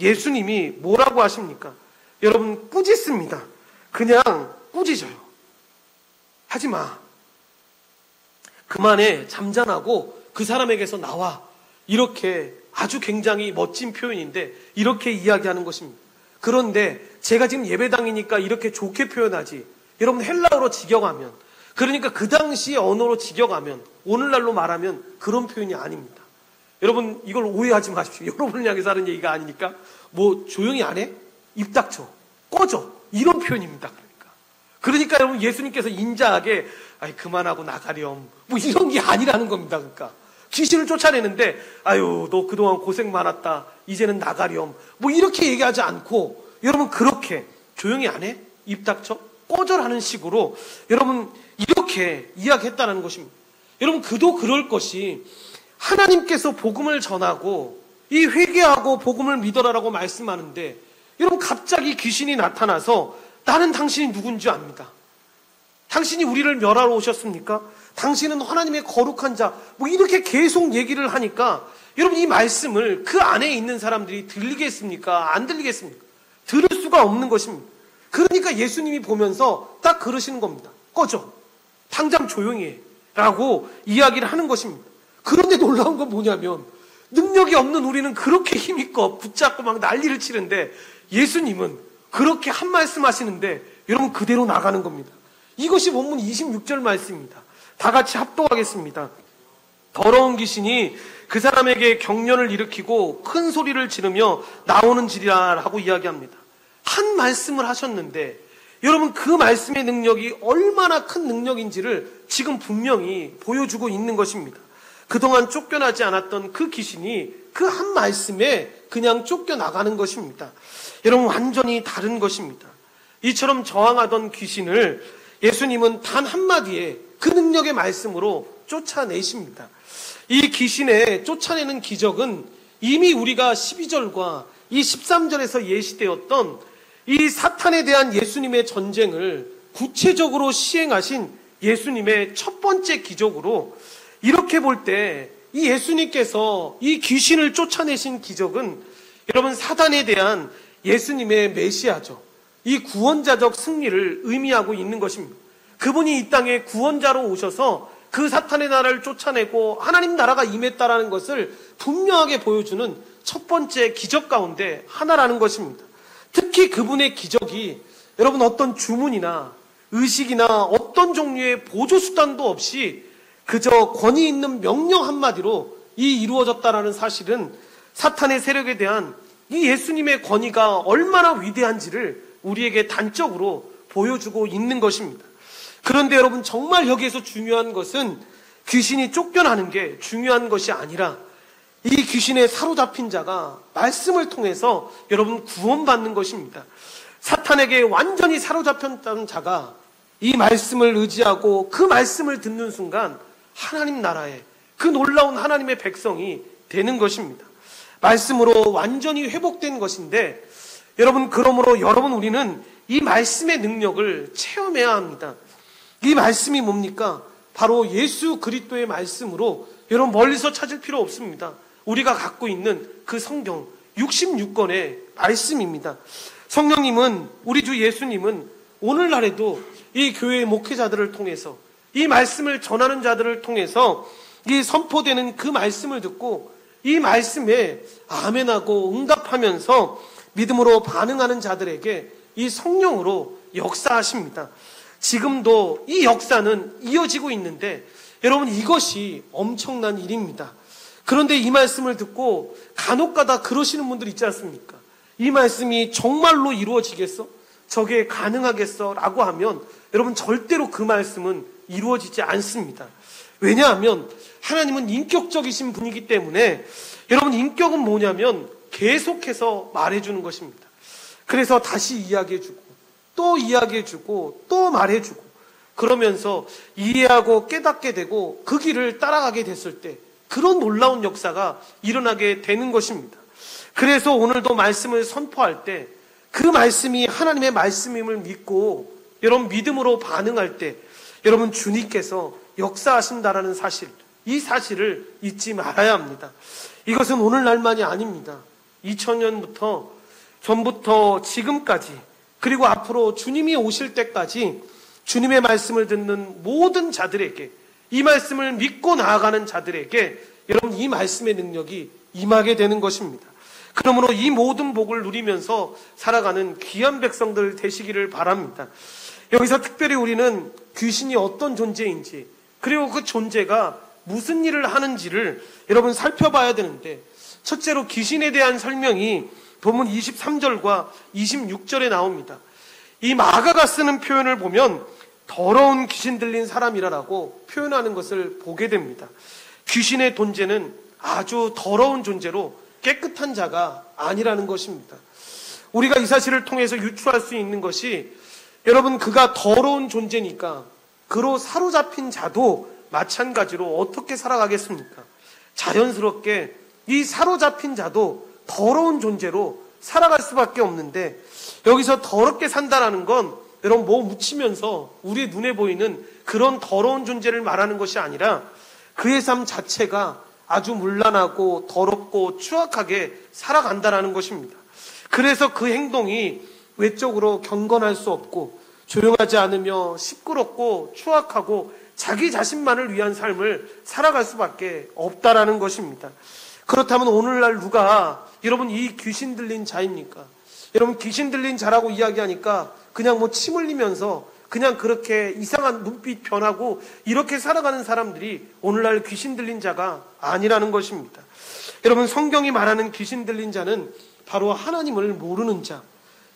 예수님이 뭐라고 하십니까? 여러분, 꾸짖습니다. 그냥 꾸짖어요. 하지 마. 그만해. 잠잠하고 그 사람에게서 나와. 이렇게 아주 굉장히 멋진 표현인데 이렇게 이야기하는 것입니다. 그런데 제가 지금 예배당이니까 이렇게 좋게 표현하지, 여러분, 헬라어로 직역하면, 그러니까 그 당시의 언어로 직역하면, 오늘날로 말하면 그런 표현이 아닙니다. 여러분, 이걸 오해하지 마십시오. 여러분을 향해서 하는 얘기가 아니니까 뭐 조용히 안 해? 입 닥쳐. 꺼져. 이런 표현입니다. 그러니까 여러분, 예수님께서 인자하게 아이 그만하고 나가렴, 뭐 이런 게 아니라는 겁니다. 그러니까 귀신을 쫓아내는데 아유 너 그동안 고생 많았다, 이제는 나가렴, 뭐 이렇게 얘기하지 않고, 여러분, 그렇게 조용히 안 해? 입 닥쳐? 꺼져라는 식으로 여러분 이렇게 이렇게 이야기했다는 것입니다. 여러분, 그도 그럴 것이 하나님께서 복음을 전하고 이 회개하고 복음을 믿어라라고 말씀하는데, 여러분, 갑자기 귀신이 나타나서 나는 당신이 누군지 압니다. 당신이 우리를 멸하러 오셨습니까? 당신은 하나님의 거룩한 자, 뭐 이렇게 계속 얘기를 하니까 여러분, 이 말씀을 그 안에 있는 사람들이 들리겠습니까? 안 들리겠습니까? 들을 수가 없는 것입니다. 그러니까 예수님이 보면서 딱 그러시는 겁니다. 꺼져. 당장 조용히 해. 라고 이야기를 하는 것입니다. 그런데 놀라운 건 뭐냐면, 능력이 없는 우리는 그렇게 힘있고 붙잡고 막 난리를 치는데, 예수님은 그렇게 한 말씀 하시는데 여러분, 그대로 나가는 겁니다. 이것이 본문 26절 말씀입니다. 다 같이 합독하겠습니다. 더러운 귀신이 그 사람에게 경련을 일으키고 큰 소리를 지르며 나오는지라 하고 이야기합니다. 한 말씀을 하셨는데 여러분, 그 말씀의 능력이 얼마나 큰 능력인지를 지금 분명히 보여주고 있는 것입니다. 그동안 쫓겨나지 않았던 그 귀신이 그 한 말씀에 그냥 쫓겨나가는 것입니다. 여러분, 완전히 다른 것입니다. 이처럼 저항하던 귀신을 예수님은 단 한마디에 그 능력의 말씀으로 쫓아내십니다. 이 귀신의 쫓아내는 기적은 이미 우리가 12절과 이 13절에서 예시되었던 이 사탄에 대한 예수님의 전쟁을 구체적으로 시행하신 예수님의 첫 번째 기적으로, 이렇게 볼 때 이 예수님께서 이 귀신을 쫓아내신 기적은 여러분, 사단에 대한 예수님의 메시아죠. 이 구원자적 승리를 의미하고 있는 것입니다. 그분이 이 땅에 구원자로 오셔서 그 사탄의 나라를 쫓아내고 하나님 나라가 임했다라는 것을 분명하게 보여주는 첫 번째 기적 가운데 하나라는 것입니다. 특히 그분의 기적이 여러분, 어떤 주문이나 의식이나 어떤 종류의 보조수단도 없이 그저 권위 있는 명령 한마디로 이루어졌다라는 사실은 사탄의 세력에 대한 이 예수님의 권위가 얼마나 위대한지를 우리에게 단적으로 보여주고 있는 것입니다. 그런데 여러분, 정말 여기에서 중요한 것은 귀신이 쫓겨나는 게 중요한 것이 아니라 이 귀신에 사로잡힌 자가 말씀을 통해서 여러분 구원받는 것입니다. 사탄에게 완전히 사로잡혔다는 자가 이 말씀을 의지하고 그 말씀을 듣는 순간 하나님 나라의 그 놀라운 하나님의 백성이 되는 것입니다. 말씀으로 완전히 회복된 것인데, 여러분, 그러므로 우리는 이 말씀의 능력을 체험해야 합니다. 이 말씀이 뭡니까? 바로 예수 그리스도의 말씀으로 여러분, 멀리서 찾을 필요 없습니다. 우리가 갖고 있는 그 성경 66권의 말씀입니다. 성령님은, 우리 주 예수님은 오늘날에도 이 교회의 목회자들을 통해서, 이 말씀을 전하는 자들을 통해서 이 선포되는 그 말씀을 듣고 이 말씀에 아멘하고 응답하면서 믿음으로 반응하는 자들에게 이 성령으로 역사하십니다. 지금도 이 역사는 이어지고 있는데 여러분, 이것이 엄청난 일입니다. 그런데 이 말씀을 듣고 간혹가다 그러시는 분들 있지 않습니까? 이 말씀이 정말로 이루어지겠어? 저게 가능하겠어? 라고 하면 여러분, 절대로 그 말씀은 이루어지지 않습니다. 왜냐하면 하나님은 인격적이신 분이기 때문에, 여러분, 인격은 뭐냐면 계속해서 말해주는 것입니다. 그래서 다시 이야기해주고 또 이야기해주고 또 말해주고, 그러면서 이해하고 깨닫게 되고 그 길을 따라가게 됐을 때 그런 놀라운 역사가 일어나게 되는 것입니다. 그래서 오늘도 말씀을 선포할 때 그 말씀이 하나님의 말씀임을 믿고 여러분, 믿음으로 반응할 때 여러분, 주님께서 역사하신다라는 사실, 이 사실을 잊지 말아야 합니다. 이것은 오늘날만이 아닙니다. 2000년부터 전부터 지금까지, 그리고 앞으로 주님이 오실 때까지 주님의 말씀을 듣는 모든 자들에게, 이 말씀을 믿고 나아가는 자들에게 여러분, 이 말씀의 능력이 임하게 되는 것입니다. 그러므로 이 모든 복을 누리면서 살아가는 귀한 백성들 되시기를 바랍니다. 여기서 특별히 우리는 귀신이 어떤 존재인지, 그리고 그 존재가 무슨 일을 하는지를 여러분 살펴봐야 되는데, 첫째로 귀신에 대한 설명이 본문 23절과 26절에 나옵니다. 이 마가가 쓰는 표현을 보면 더러운 귀신 들린 사람이라고 표현하는 것을 보게 됩니다. 귀신의 존재는 아주 더러운 존재로 깨끗한 자가 아니라는 것입니다. 우리가 이 사실을 통해서 유추할 수 있는 것이, 여러분, 그가 더러운 존재니까 그로 사로잡힌 자도 마찬가지로 어떻게 살아가겠습니까? 자연스럽게 이 사로잡힌 자도 더러운 존재로 살아갈 수밖에 없는데, 여기서 더럽게 산다라는 건 여러분 뭐 묻히면서 우리 눈에 보이는 그런 더러운 존재를 말하는 것이 아니라 그의 삶 자체가 아주 문란하고 더럽고 추악하게 살아간다라는 것입니다. 그래서 그 행동이 외적으로 경건할 수 없고 조용하지 않으며 시끄럽고 추악하고 자기 자신만을 위한 삶을 살아갈 수밖에 없다라는 것입니다. 그렇다면 오늘날 누가 여러분 이 귀신 들린 자입니까? 여러분 귀신 들린 자라고 이야기하니까 그냥 뭐 침 흘리면서 그냥 그렇게 이상한 눈빛 변하고 이렇게 살아가는 사람들이 오늘날 귀신 들린 자가 아니라는 것입니다. 여러분 성경이 말하는 귀신 들린 자는 바로 하나님을 모르는 자,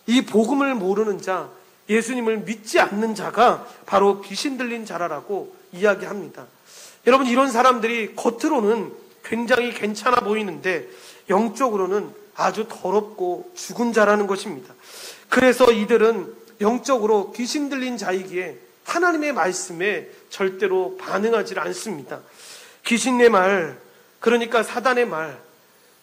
이 복음을 모르는 자, 예수님을 믿지 않는 자가 바로 귀신 들린 자라고 이야기합니다. 여러분 이런 사람들이 겉으로는 굉장히 괜찮아 보이는데 영적으로는 아주 더럽고 죽은 자라는 것입니다. 그래서 이들은 영적으로 귀신 들린 자이기에 하나님의 말씀에 절대로 반응하지 않습니다. 귀신의 말, 그러니까 사단의 말,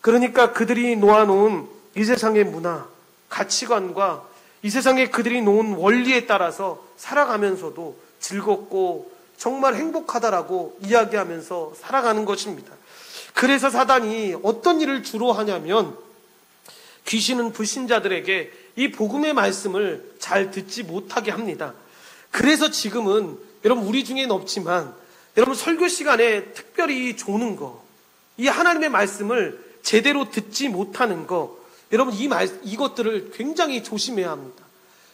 그러니까 그들이 놓아놓은 이 세상의 문화, 가치관과 이 세상에 그들이 놓은 원리에 따라서 살아가면서도 즐겁고 정말 행복하다라고 이야기하면서 살아가는 것입니다. 그래서 사단이 어떤 일을 주로 하냐면 귀신은 불신자들에게 이 복음의 말씀을 잘 듣지 못하게 합니다. 그래서 지금은 여러분 우리 중에는 없지만 여러분 설교 시간에 특별히 조는 거, 이 하나님의 말씀을 제대로 듣지 못하는 거, 여러분 이것들을 굉장히 조심해야 합니다.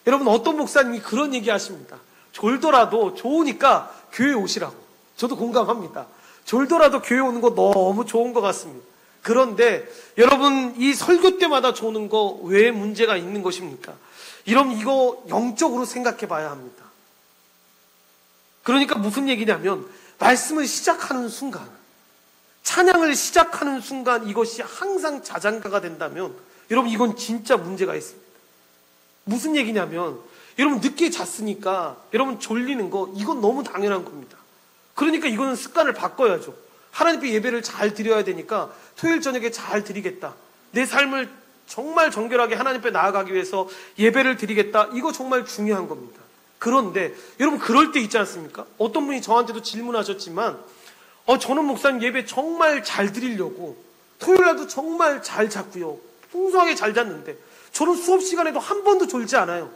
여러분 어떤 목사님이 그런 얘기 하십니다. 졸더라도 좋으니까 교회 오시라고. 저도 공감합니다. 졸더라도 교회 오는 거 너무 좋은 것 같습니다. 그런데 여러분 이 설교 때마다 조는 거 왜 문제가 있는 것입니까? 여러분 이거 영적으로 생각해 봐야 합니다. 그러니까 무슨 얘기냐면 말씀을 시작하는 순간, 찬양을 시작하는 순간 이것이 항상 자장가가 된다면 여러분 이건 진짜 문제가 있습니다. 무슨 얘기냐면 여러분 늦게 잤으니까 여러분 졸리는 거 이건 너무 당연한 겁니다. 그러니까 이거는 습관을 바꿔야죠. 하나님 앞에 예배를 잘 드려야 되니까 토요일 저녁에 잘 드리겠다. 내 삶을 정말 정결하게 하나님 앞에 나아가기 위해서 예배를 드리겠다. 이거 정말 중요한 겁니다. 그런데 여러분 그럴 때 있지 않습니까? 어떤 분이 저한테도 질문하셨지만 저는 목사님 예배 정말 잘 드리려고 토요일날도 정말 잘 잤고요. 풍성하게 잘 잤는데 저는 수업 시간에도 한 번도 졸지 않아요.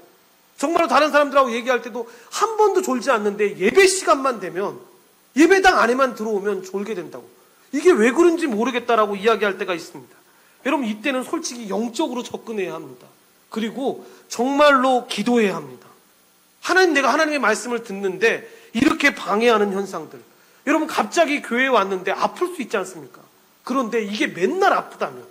정말로 다른 사람들하고 얘기할 때도 한 번도 졸지 않는데 예배 시간만 되면 예배당 안에만 들어오면 졸게 된다고. 이게 왜 그런지 모르겠다라고 이야기할 때가 있습니다. 여러분 이때는 솔직히 영적으로 접근해야 합니다. 그리고 정말로 기도해야 합니다. 내가 하나님의 말씀을 듣는데 이렇게 방해하는 현상들. 여러분 갑자기 교회에 왔는데 아플 수 있지 않습니까? 그런데 이게 맨날 아프다면.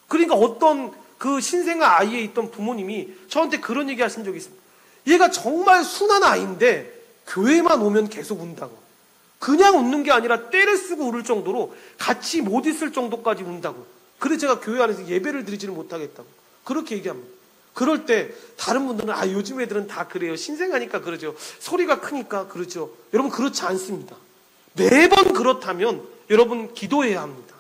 그러니까 어떤 그 신생아 아이에 있던 부모님이 저한테 그런 얘기 하신 적이 있습니다. 얘가 정말 순한 아이인데 교회만 오면 계속 운다고. 그냥 웃는 게 아니라 떼를 쓰고 울을 정도로 같이 못 있을 정도까지 운다고. 그래서 제가 교회 안에서 예배를 드리지를 못하겠다고. 그렇게 얘기합니다. 그럴 때 다른 분들은 요즘 애들은 다 그래요. 신생아니까 그러죠. 소리가 크니까 그러죠. 여러분 그렇지 않습니다. 매번 그렇다면 여러분 기도해야 합니다.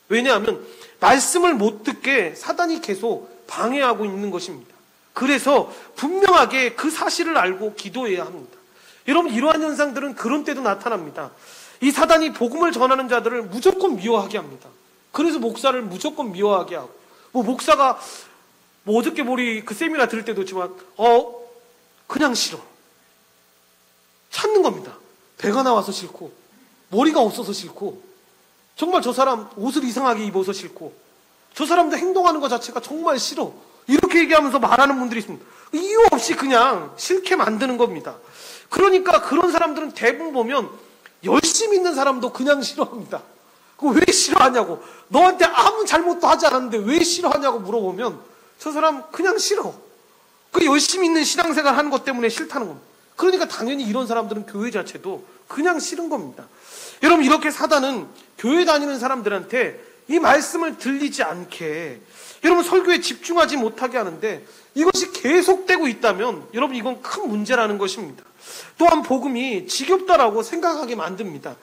왜냐하면 말씀을 못 듣게 사단이 계속 방해하고 있는 것입니다. 그래서 분명하게 그 사실을 알고 기도해야 합니다. 여러분 이러한 현상들은 그런 때도 나타납니다. 이 사단이 복음을 전하는 자들을 무조건 미워하게 합니다. 그래서 목사를 무조건 미워하게 하고 목사가 어저께 우리 그 세미나 들을 때도 있지만 그냥 싫어. 찾는 겁니다. 배가 나와서 싫고 머리가 없어서 싫고 정말 저 사람 옷을 이상하게 입어서 싫고 저 사람도 행동하는 것 자체가 정말 싫어. 이렇게 얘기하면서 말하는 분들이 있습니다. 이유 없이 그냥 싫게 만드는 겁니다. 그러니까 그런 사람들은 대부분 보면 열심히 있는 사람도 그냥 싫어합니다. 왜 싫어하냐고. 너한테 아무 잘못도 하지 않았는데 왜 싫어하냐고 물어보면 저 사람 그냥 싫어. 그 열심히 있는 신앙생활 하는 것 때문에 싫다는 겁니다. 그러니까 당연히 이런 사람들은 교회 자체도 그냥 싫은 겁니다. 여러분 이렇게 사단은 교회 다니는 사람들한테 이 말씀을 들리지 않게 여러분 설교에 집중하지 못하게 하는데 이것이 계속되고 있다면 여러분 이건 큰 문제라는 것입니다. 또한 복음이 지겹다라고 생각하게 만듭니다.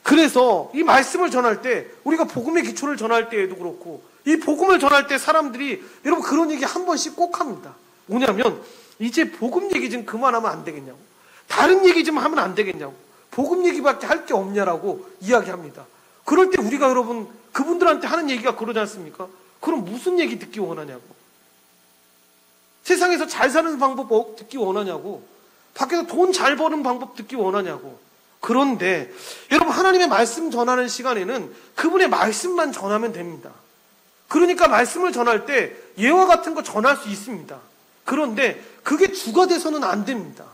그래서 이 말씀을 전할 때 우리가 복음의 기초를 전할 때에도 그렇고 이 복음을 전할 때 사람들이 여러분 그런 얘기 한 번씩 꼭 합니다. 뭐냐면 이제 복음 얘기 좀 그만하면 안 되겠냐고, 다른 얘기 좀 하면 안 되겠냐고, 복음 얘기밖에 할 게 없냐라고 이야기합니다. 그럴 때 우리가 여러분 그분들한테 하는 얘기가 그러지 않습니까? 그럼 무슨 얘기 듣기 원하냐고, 세상에서 잘 사는 방법 듣기 원하냐고, 밖에서 돈 잘 버는 방법 듣기 원하냐고. 그런데 여러분 하나님의 말씀 전하는 시간에는 그분의 말씀만 전하면 됩니다. 그러니까 말씀을 전할 때 예화 같은 거 전할 수 있습니다. 그런데 그게 주가 돼서는 안 됩니다.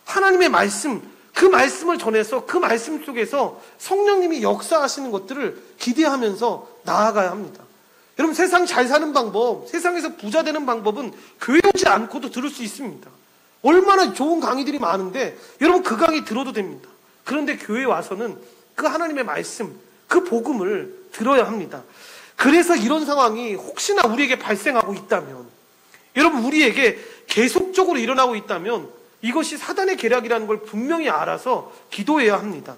하나님의 말씀, 그 말씀을 전해서 그 말씀 속에서 성령님이 역사하시는 것들을 기대하면서 나아가야 합니다. 여러분 세상 잘 사는 방법, 세상에서 부자 되는 방법은 교회 오지 않고도 들을 수 있습니다. 얼마나 좋은 강의들이 많은데 여러분 그 강의 들어도 됩니다. 그런데 교회에 와서는 그 하나님의 말씀, 그 복음을 들어야 합니다. 그래서 이런 상황이 혹시나 우리에게 발생하고 있다면, 여러분 우리에게 계속적으로 일어나고 있다면 이것이 사단의 계략이라는 걸 분명히 알아서 기도해야 합니다.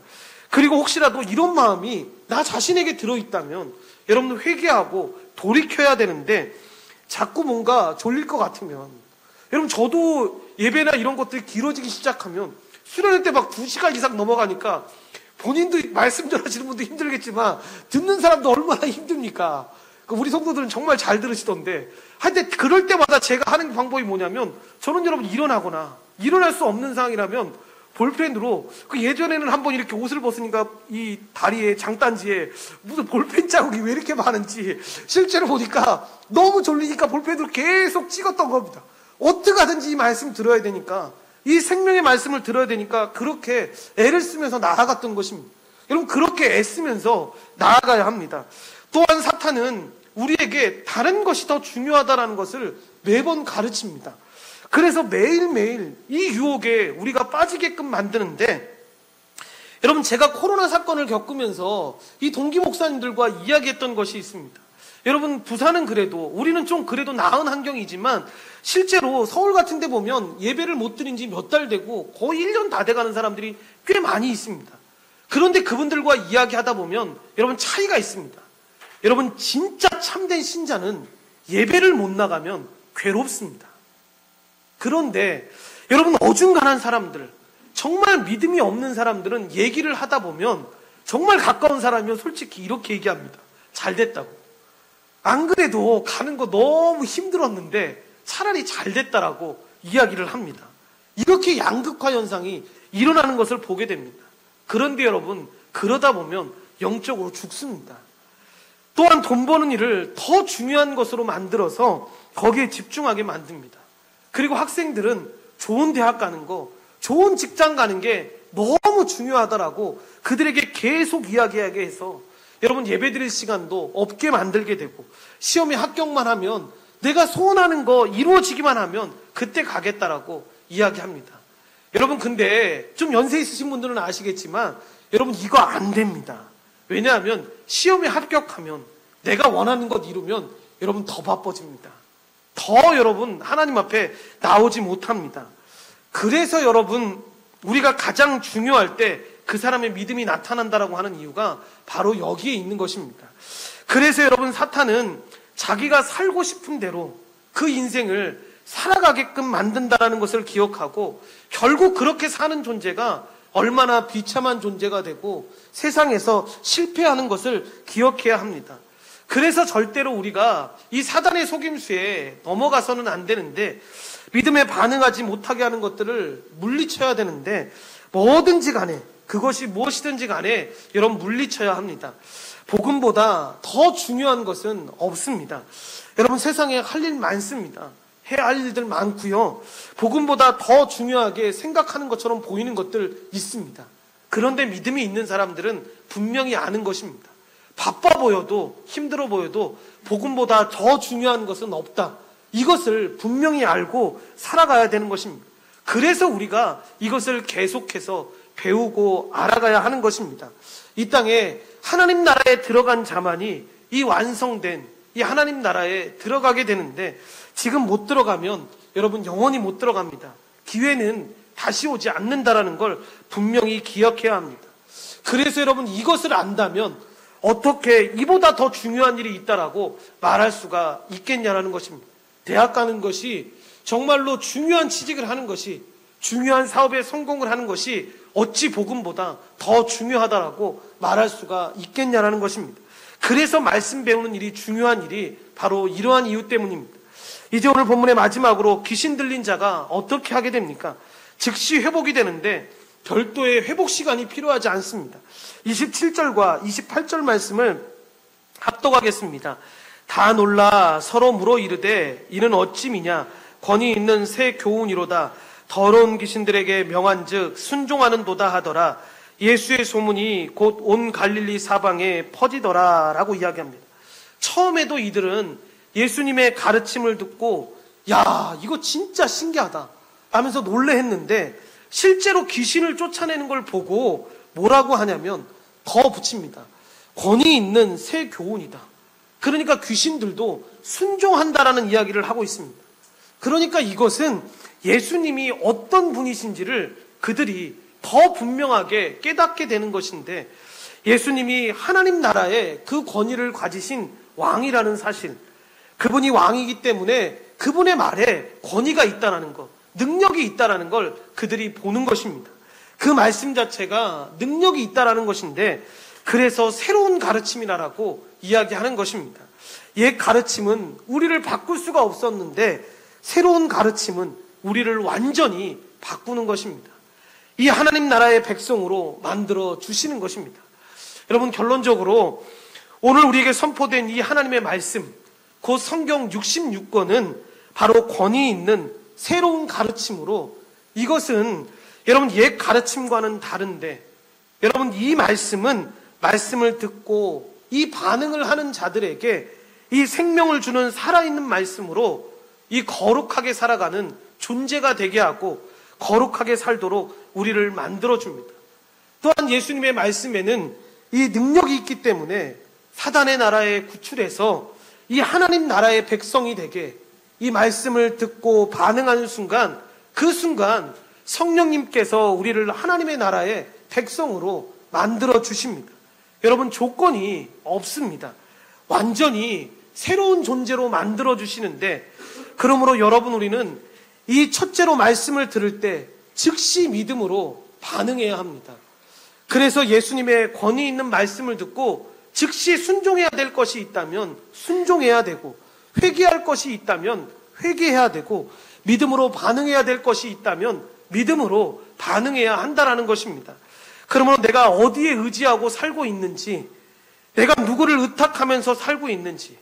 그리고 혹시라도 이런 마음이 나 자신에게 들어있다면 여러분 회개하고 돌이켜야 되는데, 자꾸 뭔가 졸릴 것 같으면, 여러분 저도 예배나 이런 것들이 길어지기 시작하면 수련회 때 막 2시간 이상 넘어가니까 본인도 말씀 전하시는 분도 힘들겠지만 듣는 사람도 얼마나 힘듭니까? 우리 성도들은 정말 잘 들으시던데, 하여튼 그럴 때마다 제가 하는 방법이 뭐냐면, 저는 여러분 일어나거나 일어날 수 없는 상황이라면 볼펜으로, 예전에는 한번 이렇게 옷을 벗으니까 이 다리에 장단지에 무슨 볼펜 자국이 왜 이렇게 많은지 실제로 보니까 너무 졸리니까 볼펜으로 계속 찍었던 겁니다. 어떻게 하든지 이 말씀 들어야 되니까, 이 생명의 말씀을 들어야 되니까 그렇게 애를 쓰면서 나아갔던 것입니다. 여러분 그렇게 애쓰면서 나아가야 합니다. 또한 사탄은 우리에게 다른 것이 더 중요하다는 것을 매번 가르칩니다. 그래서 매일매일 이 유혹에 우리가 빠지게끔 만드는데, 여러분 제가 코로나 사건을 겪으면서 이 동기 목사님들과 이야기했던 것이 있습니다. 여러분 부산은 그래도, 우리는 좀 그래도 나은 환경이지만 실제로 서울 같은 데 보면 예배를 못 드린 지 몇 달 되고 거의 1년 다 돼가는 사람들이 꽤 많이 있습니다. 그런데 그분들과 이야기하다 보면 여러분 차이가 있습니다. 여러분 진짜 참된 신자는 예배를 못 나가면 괴롭습니다. 그런데 여러분 어중간한 사람들, 정말 믿음이 없는 사람들은 얘기를 하다 보면, 정말 가까운 사람이면 솔직히 이렇게 얘기합니다. 잘 됐다고. 안 그래도 가는 거 너무 힘들었는데 차라리 잘 됐다라고 이야기를 합니다. 이렇게 양극화 현상이 일어나는 것을 보게 됩니다. 그런데 여러분 그러다 보면 영적으로 죽습니다. 또한 돈 버는 일을 더 중요한 것으로 만들어서 거기에 집중하게 만듭니다. 그리고 학생들은 좋은 대학 가는 거, 좋은 직장 가는 게 너무 중요하다라고 그들에게 계속 이야기하게 해서 여러분 예배드릴 시간도 없게 만들게 되고, 시험에 합격만 하면, 내가 소원하는 거 이루어지기만 하면 그때 가겠다라고 이야기합니다. 여러분 근데 좀 연세 있으신 분들은 아시겠지만 여러분 이거 안 됩니다. 왜냐하면 시험에 합격하면, 내가 원하는 것 이루면 여러분 더 바빠집니다. 더 여러분 하나님 앞에 나오지 못합니다. 그래서 여러분 우리가 가장 중요할 때 그 사람의 믿음이 나타난다라고 하는 이유가 바로 여기에 있는 것입니다. 그래서 여러분 사탄은 자기가 살고 싶은 대로 그 인생을 살아가게끔 만든다라는 것을 기억하고, 결국 그렇게 사는 존재가 얼마나 비참한 존재가 되고 세상에서 실패하는 것을 기억해야 합니다. 그래서 절대로 우리가 이 사단의 속임수에 넘어가서는 안 되는데, 믿음에 반응하지 못하게 하는 것들을 물리쳐야 되는데, 뭐든지 간에, 그것이 무엇이든지 간에 여러분 물리쳐야 합니다. 복음보다 더 중요한 것은 없습니다. 여러분 세상에 할 일 많습니다. 해야 할 일들 많고요. 복음보다 더 중요하게 생각하는 것처럼 보이는 것들 있습니다. 그런데 믿음이 있는 사람들은 분명히 아는 것입니다. 바빠 보여도 힘들어 보여도 복음보다 더 중요한 것은 없다. 이것을 분명히 알고 살아가야 되는 것입니다. 그래서 우리가 이것을 계속해서 배우고 알아가야 하는 것입니다. 이 땅에 하나님 나라에 들어간 자만이 이 완성된 이 하나님 나라에 들어가게 되는데 지금 못 들어가면 여러분 영원히 못 들어갑니다. 기회는 다시 오지 않는다라는 걸 분명히 기억해야 합니다. 그래서 여러분 이것을 안다면 어떻게 이보다 더 중요한 일이 있다라고 말할 수가 있겠냐라는 것입니다. 대학 가는 것이 정말로 중요한 취직을 하는 것이 중요한 사업에 성공을 하는 것이 어찌 복음보다 더 중요하다라고 말할 수가 있겠냐라는 것입니다. 그래서 말씀 배우는 일이 중요한 일이 바로 이러한 이유 때문입니다. 이제 오늘 본문의 마지막으로 귀신 들린 자가 어떻게 하게 됩니까? 즉시 회복이 되는데 별도의 회복 시간이 필요하지 않습니다. 27절과 28절 말씀을 합독하겠습니다. 다 놀라 서로 물어 이르되 이는 어찌미냐 권위 있는 새 교훈이로다. 더러운 귀신들에게 명한즉 순종하는도다 하더라. 예수의 소문이 곧 온 갈릴리 사방에 퍼지더라 라고 이야기합니다. 처음에도 이들은 예수님의 가르침을 듣고 야 이거 진짜 신기하다 하면서 놀래했는데 실제로 귀신을 쫓아내는 걸 보고 뭐라고 하냐면 더 붙입니다. 권위 있는 새 교훈이다. 그러니까 귀신들도 순종한다라는 이야기를 하고 있습니다. 그러니까 이것은 예수님이 어떤 분이신지를 그들이 더 분명하게 깨닫게 되는 것인데 예수님이 하나님 나라의 그 권위를 가지신 왕이라는 사실, 그분이 왕이기 때문에 그분의 말에 권위가 있다는 것, 능력이 있다는 걸 그들이 보는 것입니다. 그 말씀 자체가 능력이 있다는 것인데 그래서 새로운 가르침이라고 이야기하는 것입니다. 옛 가르침은 우리를 바꿀 수가 없었는데 새로운 가르침은 우리를 완전히 바꾸는 것입니다. 이 하나님 나라의 백성으로 만들어 주시는 것입니다. 여러분 결론적으로 오늘 우리에게 선포된 이 하나님의 말씀, 곧 성경 66권은 바로 권위 있는 새로운 가르침으로 이것은 여러분 옛 가르침과는 다른데 여러분 이 말씀은 말씀을 듣고 이 반응을 하는 자들에게 이 생명을 주는 살아있는 말씀으로 이 거룩하게 살아가는 존재가 되게 하고 거룩하게 살도록 우리를 만들어줍니다. 또한 예수님의 말씀에는 이 능력이 있기 때문에 사단의 나라에 구출해서 이 하나님 나라의 백성이 되게 이 말씀을 듣고 반응하는 순간 그 순간 성령님께서 우리를 하나님의 나라의 백성으로 만들어 주십니다. 여러분 조건이 없습니다. 완전히 새로운 존재로 만들어 주시는데 그러므로 여러분 우리는 이 첫째로 말씀을 들을 때 즉시 믿음으로 반응해야 합니다. 그래서 예수님의 권위 있는 말씀을 듣고 즉시 순종해야 될 것이 있다면 순종해야 되고 회개할 것이 있다면 회개해야 되고 믿음으로 반응해야 될 것이 있다면 믿음으로 반응해야 한다라는 것입니다. 그러므로 내가 어디에 의지하고 살고 있는지, 내가 누구를 의탁하면서 살고 있는지,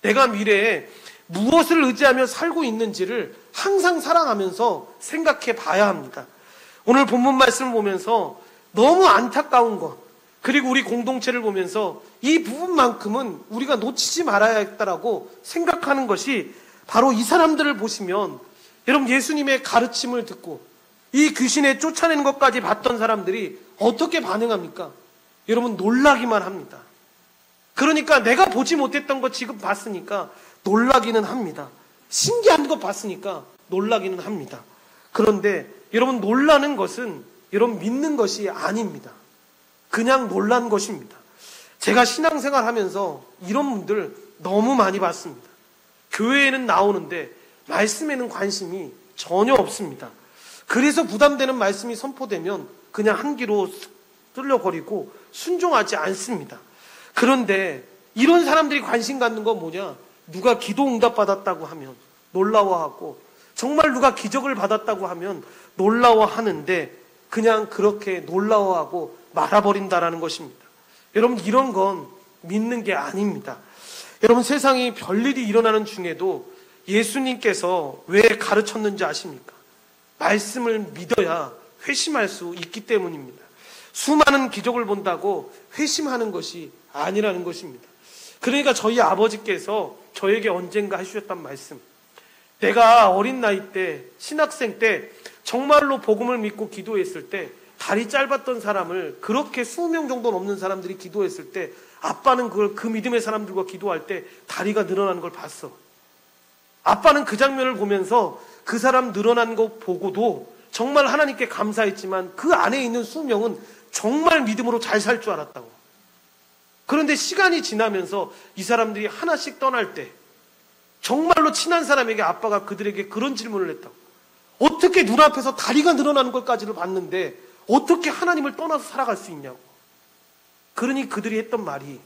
내가 미래에 무엇을 의지하며 살고 있는지를 항상 살아가면서 생각해 봐야 합니다. 오늘 본문 말씀을 보면서 너무 안타까운 것, 그리고 우리 공동체를 보면서 이 부분만큼은 우리가 놓치지 말아야겠다라고 생각하는 것이 바로 이 사람들을 보시면 여러분 예수님의 가르침을 듣고 이 귀신에 쫓아내는 것까지 봤던 사람들이 어떻게 반응합니까? 여러분 놀라기만 합니다. 그러니까 내가 보지 못했던 거 지금 봤으니까 놀라기는 합니다. 신기한 거 봤으니까 놀라기는 합니다. 그런데 여러분 놀라는 것은 여러분 믿는 것이 아닙니다. 그냥 놀란 것입니다. 제가 신앙생활 하면서 이런 분들 너무 많이 봤습니다. 교회에는 나오는데 말씀에는 관심이 전혀 없습니다. 그래서 부담되는 말씀이 선포되면 그냥 한 귀로 뚫려버리고 순종하지 않습니다. 그런데 이런 사람들이 관심 갖는 건 뭐냐? 누가 기도 응답 받았다고 하면 놀라워하고 정말 누가 기적을 받았다고 하면 놀라워하는데 그냥 그렇게 놀라워하고 말아버린다라는 것입니다. 여러분 이런 건 믿는 게 아닙니다. 여러분 세상이 별일이 일어나는 중에도 예수님께서 왜 가르쳤는지 아십니까? 말씀을 믿어야 회심할 수 있기 때문입니다. 수많은 기적을 본다고 회심하는 것이 아니라는 것입니다. 그러니까 저희 아버지께서 저에게 언젠가 해주셨단 말씀, 내가 어린 나이 때 신학생 때 정말로 복음을 믿고 기도했을 때 다리 짧았던 사람을 그렇게 20명 정도 넘는 사람들이 기도했을 때 아빠는 그 믿음의 사람들과 기도할 때 다리가 늘어나는 걸 봤어. 아빠는 그 장면을 보면서 그 사람 늘어난 거 보고도 정말 하나님께 감사했지만 그 안에 있는 20명은 정말 믿음으로 잘 살 줄 알았다고. 그런데 시간이 지나면서 이 사람들이 하나씩 떠날 때 정말로 친한 사람에게 아빠가 그들에게 그런 질문을 했다고. 어떻게 눈앞에서 다리가 늘어나는 것까지를 봤는데 어떻게 하나님을 떠나서 살아갈 수 있냐고. 그러니 그들이 했던 말이,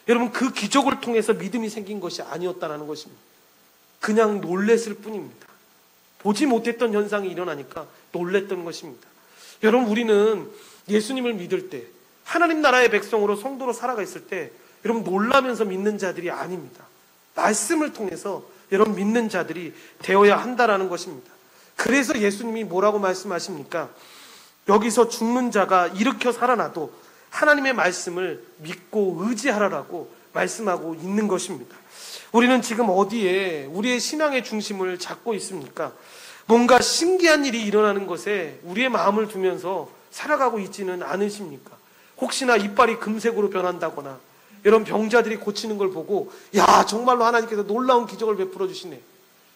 여러분, 그 기적을 통해서 믿음이 생긴 것이 아니었다는 것입니다. 그냥 놀랬을 뿐입니다. 보지 못했던 현상이 일어나니까 놀랬던 것입니다. 여러분, 우리는 예수님을 믿을 때, 하나님 나라의 백성으로 성도로 살아가 있을 때 여러분 놀라면서 믿는 자들이 아닙니다. 말씀을 통해서 여러분 믿는 자들이 되어야 한다라는 것입니다. 그래서 예수님이 뭐라고 말씀하십니까? 여기서 죽는 자가 일으켜 살아나도 하나님의 말씀을 믿고 의지하라라고 말씀하고 있는 것입니다. 우리는 지금 어디에 우리의 신앙의 중심을 잡고 있습니까? 뭔가 신기한 일이 일어나는 것에 우리의 마음을 두면서 살아가고 있지는 않으십니까? 혹시나 이빨이 금색으로 변한다거나 이런 병자들이 고치는 걸 보고 야, 정말로 하나님께서 놀라운 기적을 베풀어 주시네,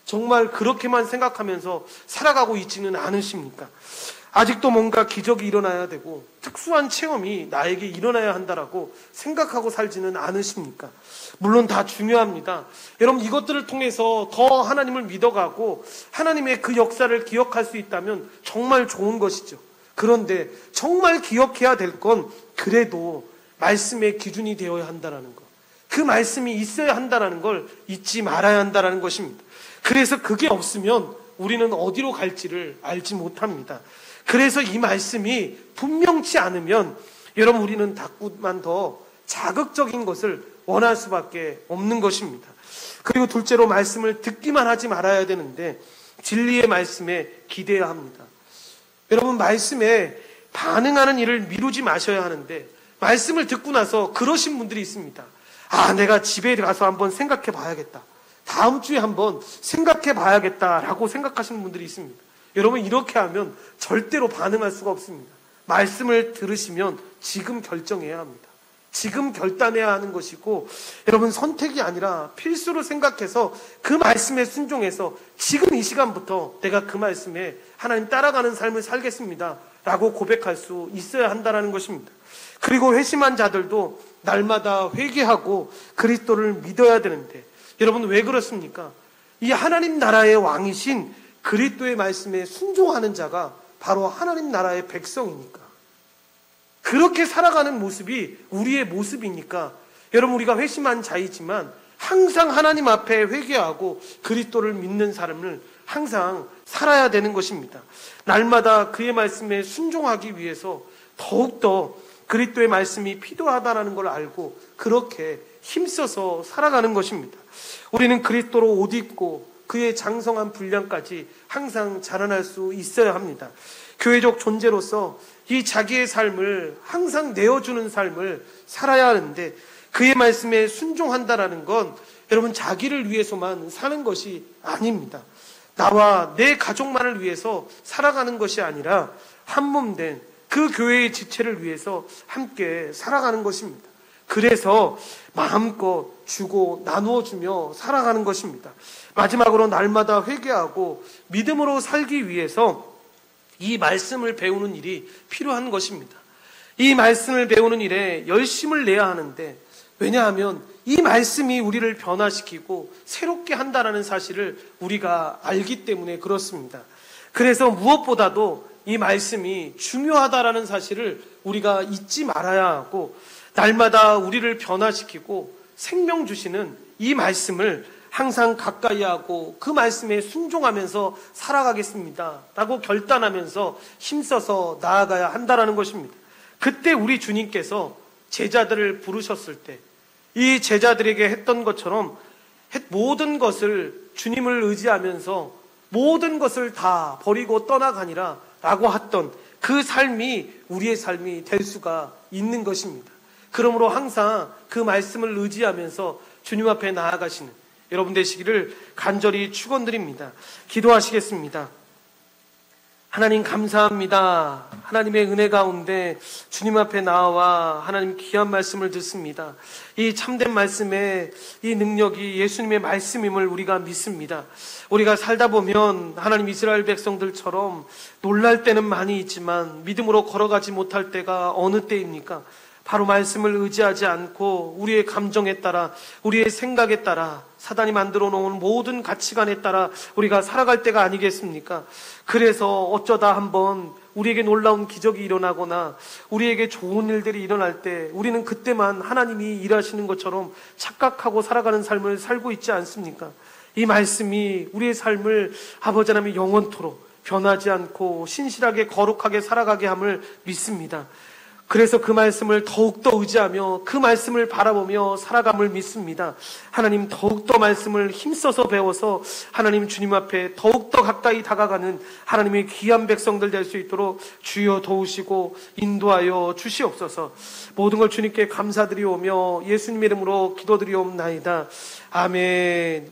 정말 그렇게만 생각하면서 살아가고 있지는 않으십니까? 아직도 뭔가 기적이 일어나야 되고 특수한 체험이 나에게 일어나야 한다라고 생각하고 살지는 않으십니까? 물론 다 중요합니다. 여러분, 이것들을 통해서 더 하나님을 믿어가고 하나님의 그 역사를 기억할 수 있다면 정말 좋은 것이죠. 그런데 정말 기억해야 될 건 그래도 말씀의 기준이 되어야 한다는 것, 그 말씀이 있어야 한다는 걸 잊지 말아야 한다는 것입니다. 그래서 그게 없으면 우리는 어디로 갈지를 알지 못합니다. 그래서 이 말씀이 분명치 않으면 여러분 우리는 자꾸만 더 자극적인 것을 원할 수밖에 없는 것입니다. 그리고 둘째로 말씀을 듣기만 하지 말아야 되는데 진리의 말씀에 기대해야 합니다. 여러분, 말씀에 반응하는 일을 미루지 마셔야 하는데 말씀을 듣고 나서 그러신 분들이 있습니다. 아, 내가 집에 가서 한번 생각해 봐야겠다, 다음 주에 한번 생각해 봐야겠다라고 생각하시는 분들이 있습니다. 여러분, 이렇게 하면 절대로 반응할 수가 없습니다. 말씀을 들으시면 지금 결정해야 합니다. 지금 결단해야 하는 것이고, 여러분, 선택이 아니라 필수로 생각해서 그 말씀에 순종해서 지금 이 시간부터 내가 그 말씀에 하나님 따라가는 삶을 살겠습니다 라고 고백할 수 있어야 한다는 것입니다. 그리고 회심한 자들도 날마다 회개하고 그리스도를 믿어야 되는데 여러분, 왜 그렇습니까? 이 하나님 나라의 왕이신 그리스도의 말씀에 순종하는 자가 바로 하나님 나라의 백성이니까, 그렇게 살아가는 모습이 우리의 모습이니까 여러분, 우리가 회심한 자이지만 항상 하나님 앞에 회개하고 그리스도를 믿는 삶을 항상 살아야 되는 것입니다. 날마다 그의 말씀에 순종하기 위해서 더욱더 그리스도의 말씀이 필요하다는 걸 알고 그렇게 힘써서 살아가는 것입니다. 우리는 그리스도로 옷 입고 그의 장성한 분량까지 항상 자라날 수 있어야 합니다. 교회적 존재로서 이 자기의 삶을 항상 내어주는 삶을 살아야 하는데 그의 말씀에 순종한다라는 건 여러분 자기를 위해서만 사는 것이 아닙니다. 나와 내 가족만을 위해서 살아가는 것이 아니라 한 몸 된 그 교회의 지체를 위해서 함께 살아가는 것입니다. 그래서 마음껏 주고 나누어 주며 살아가는 것입니다. 마지막으로 날마다 회개하고 믿음으로 살기 위해서 이 말씀을 배우는 일이 필요한 것입니다. 이 말씀을 배우는 일에 열심을 내야 하는데, 왜냐하면 이 말씀이 우리를 변화시키고 새롭게 한다는 사실을 우리가 알기 때문에 그렇습니다. 그래서 무엇보다도 이 말씀이 중요하다는 사실을 우리가 잊지 말아야 하고, 날마다 우리를 변화시키고 생명 주시는 이 말씀을 항상 가까이 하고 그 말씀에 순종하면서 살아가겠습니다 라고 결단하면서 힘써서 나아가야 한다는 것입니다. 그때 우리 주님께서 제자들을 부르셨을 때 이 제자들에게 했던 것처럼 모든 것을 주님을 의지하면서 모든 것을 다 버리고 떠나가니라 라고 했던 그 삶이 우리의 삶이 될 수가 있는 것입니다. 그러므로 항상 그 말씀을 의지하면서 주님 앞에 나아가시는 여러분 되시기를 간절히 축원드립니다. 기도하시겠습니다. 하나님 감사합니다. 하나님의 은혜 가운데 주님 앞에 나와 하나님 귀한 말씀을 듣습니다. 이 참된 말씀의 이 능력이 예수님의 말씀임을 우리가 믿습니다. 우리가 살다 보면 하나님 이스라엘 백성들처럼 놀랄 때는 많이 있지만 믿음으로 걸어가지 못할 때가 어느 때입니까? 바로 말씀을 의지하지 않고 우리의 감정에 따라, 우리의 생각에 따라, 사단이 만들어 놓은 모든 가치관에 따라 우리가 살아갈 때가 아니겠습니까? 그래서 어쩌다 한번 우리에게 놀라운 기적이 일어나거나 우리에게 좋은 일들이 일어날 때 우리는 그때만 하나님이 일하시는 것처럼 착각하고 살아가는 삶을 살고 있지 않습니까? 이 말씀이 우리의 삶을 아버지 하나님의 영원토록 변하지 않고 신실하게 거룩하게 살아가게 함을 믿습니다. 그래서 그 말씀을 더욱더 의지하며 그 말씀을 바라보며 살아감을 믿습니다. 하나님 더욱더 말씀을 힘써서 배워서 하나님 주님 앞에 더욱더 가까이 다가가는 하나님의 귀한 백성들 될 수 있도록 주여 도우시고 인도하여 주시옵소서. 모든 걸 주님께 감사드리오며 예수님 이름으로 기도드리옵나이다. 아멘.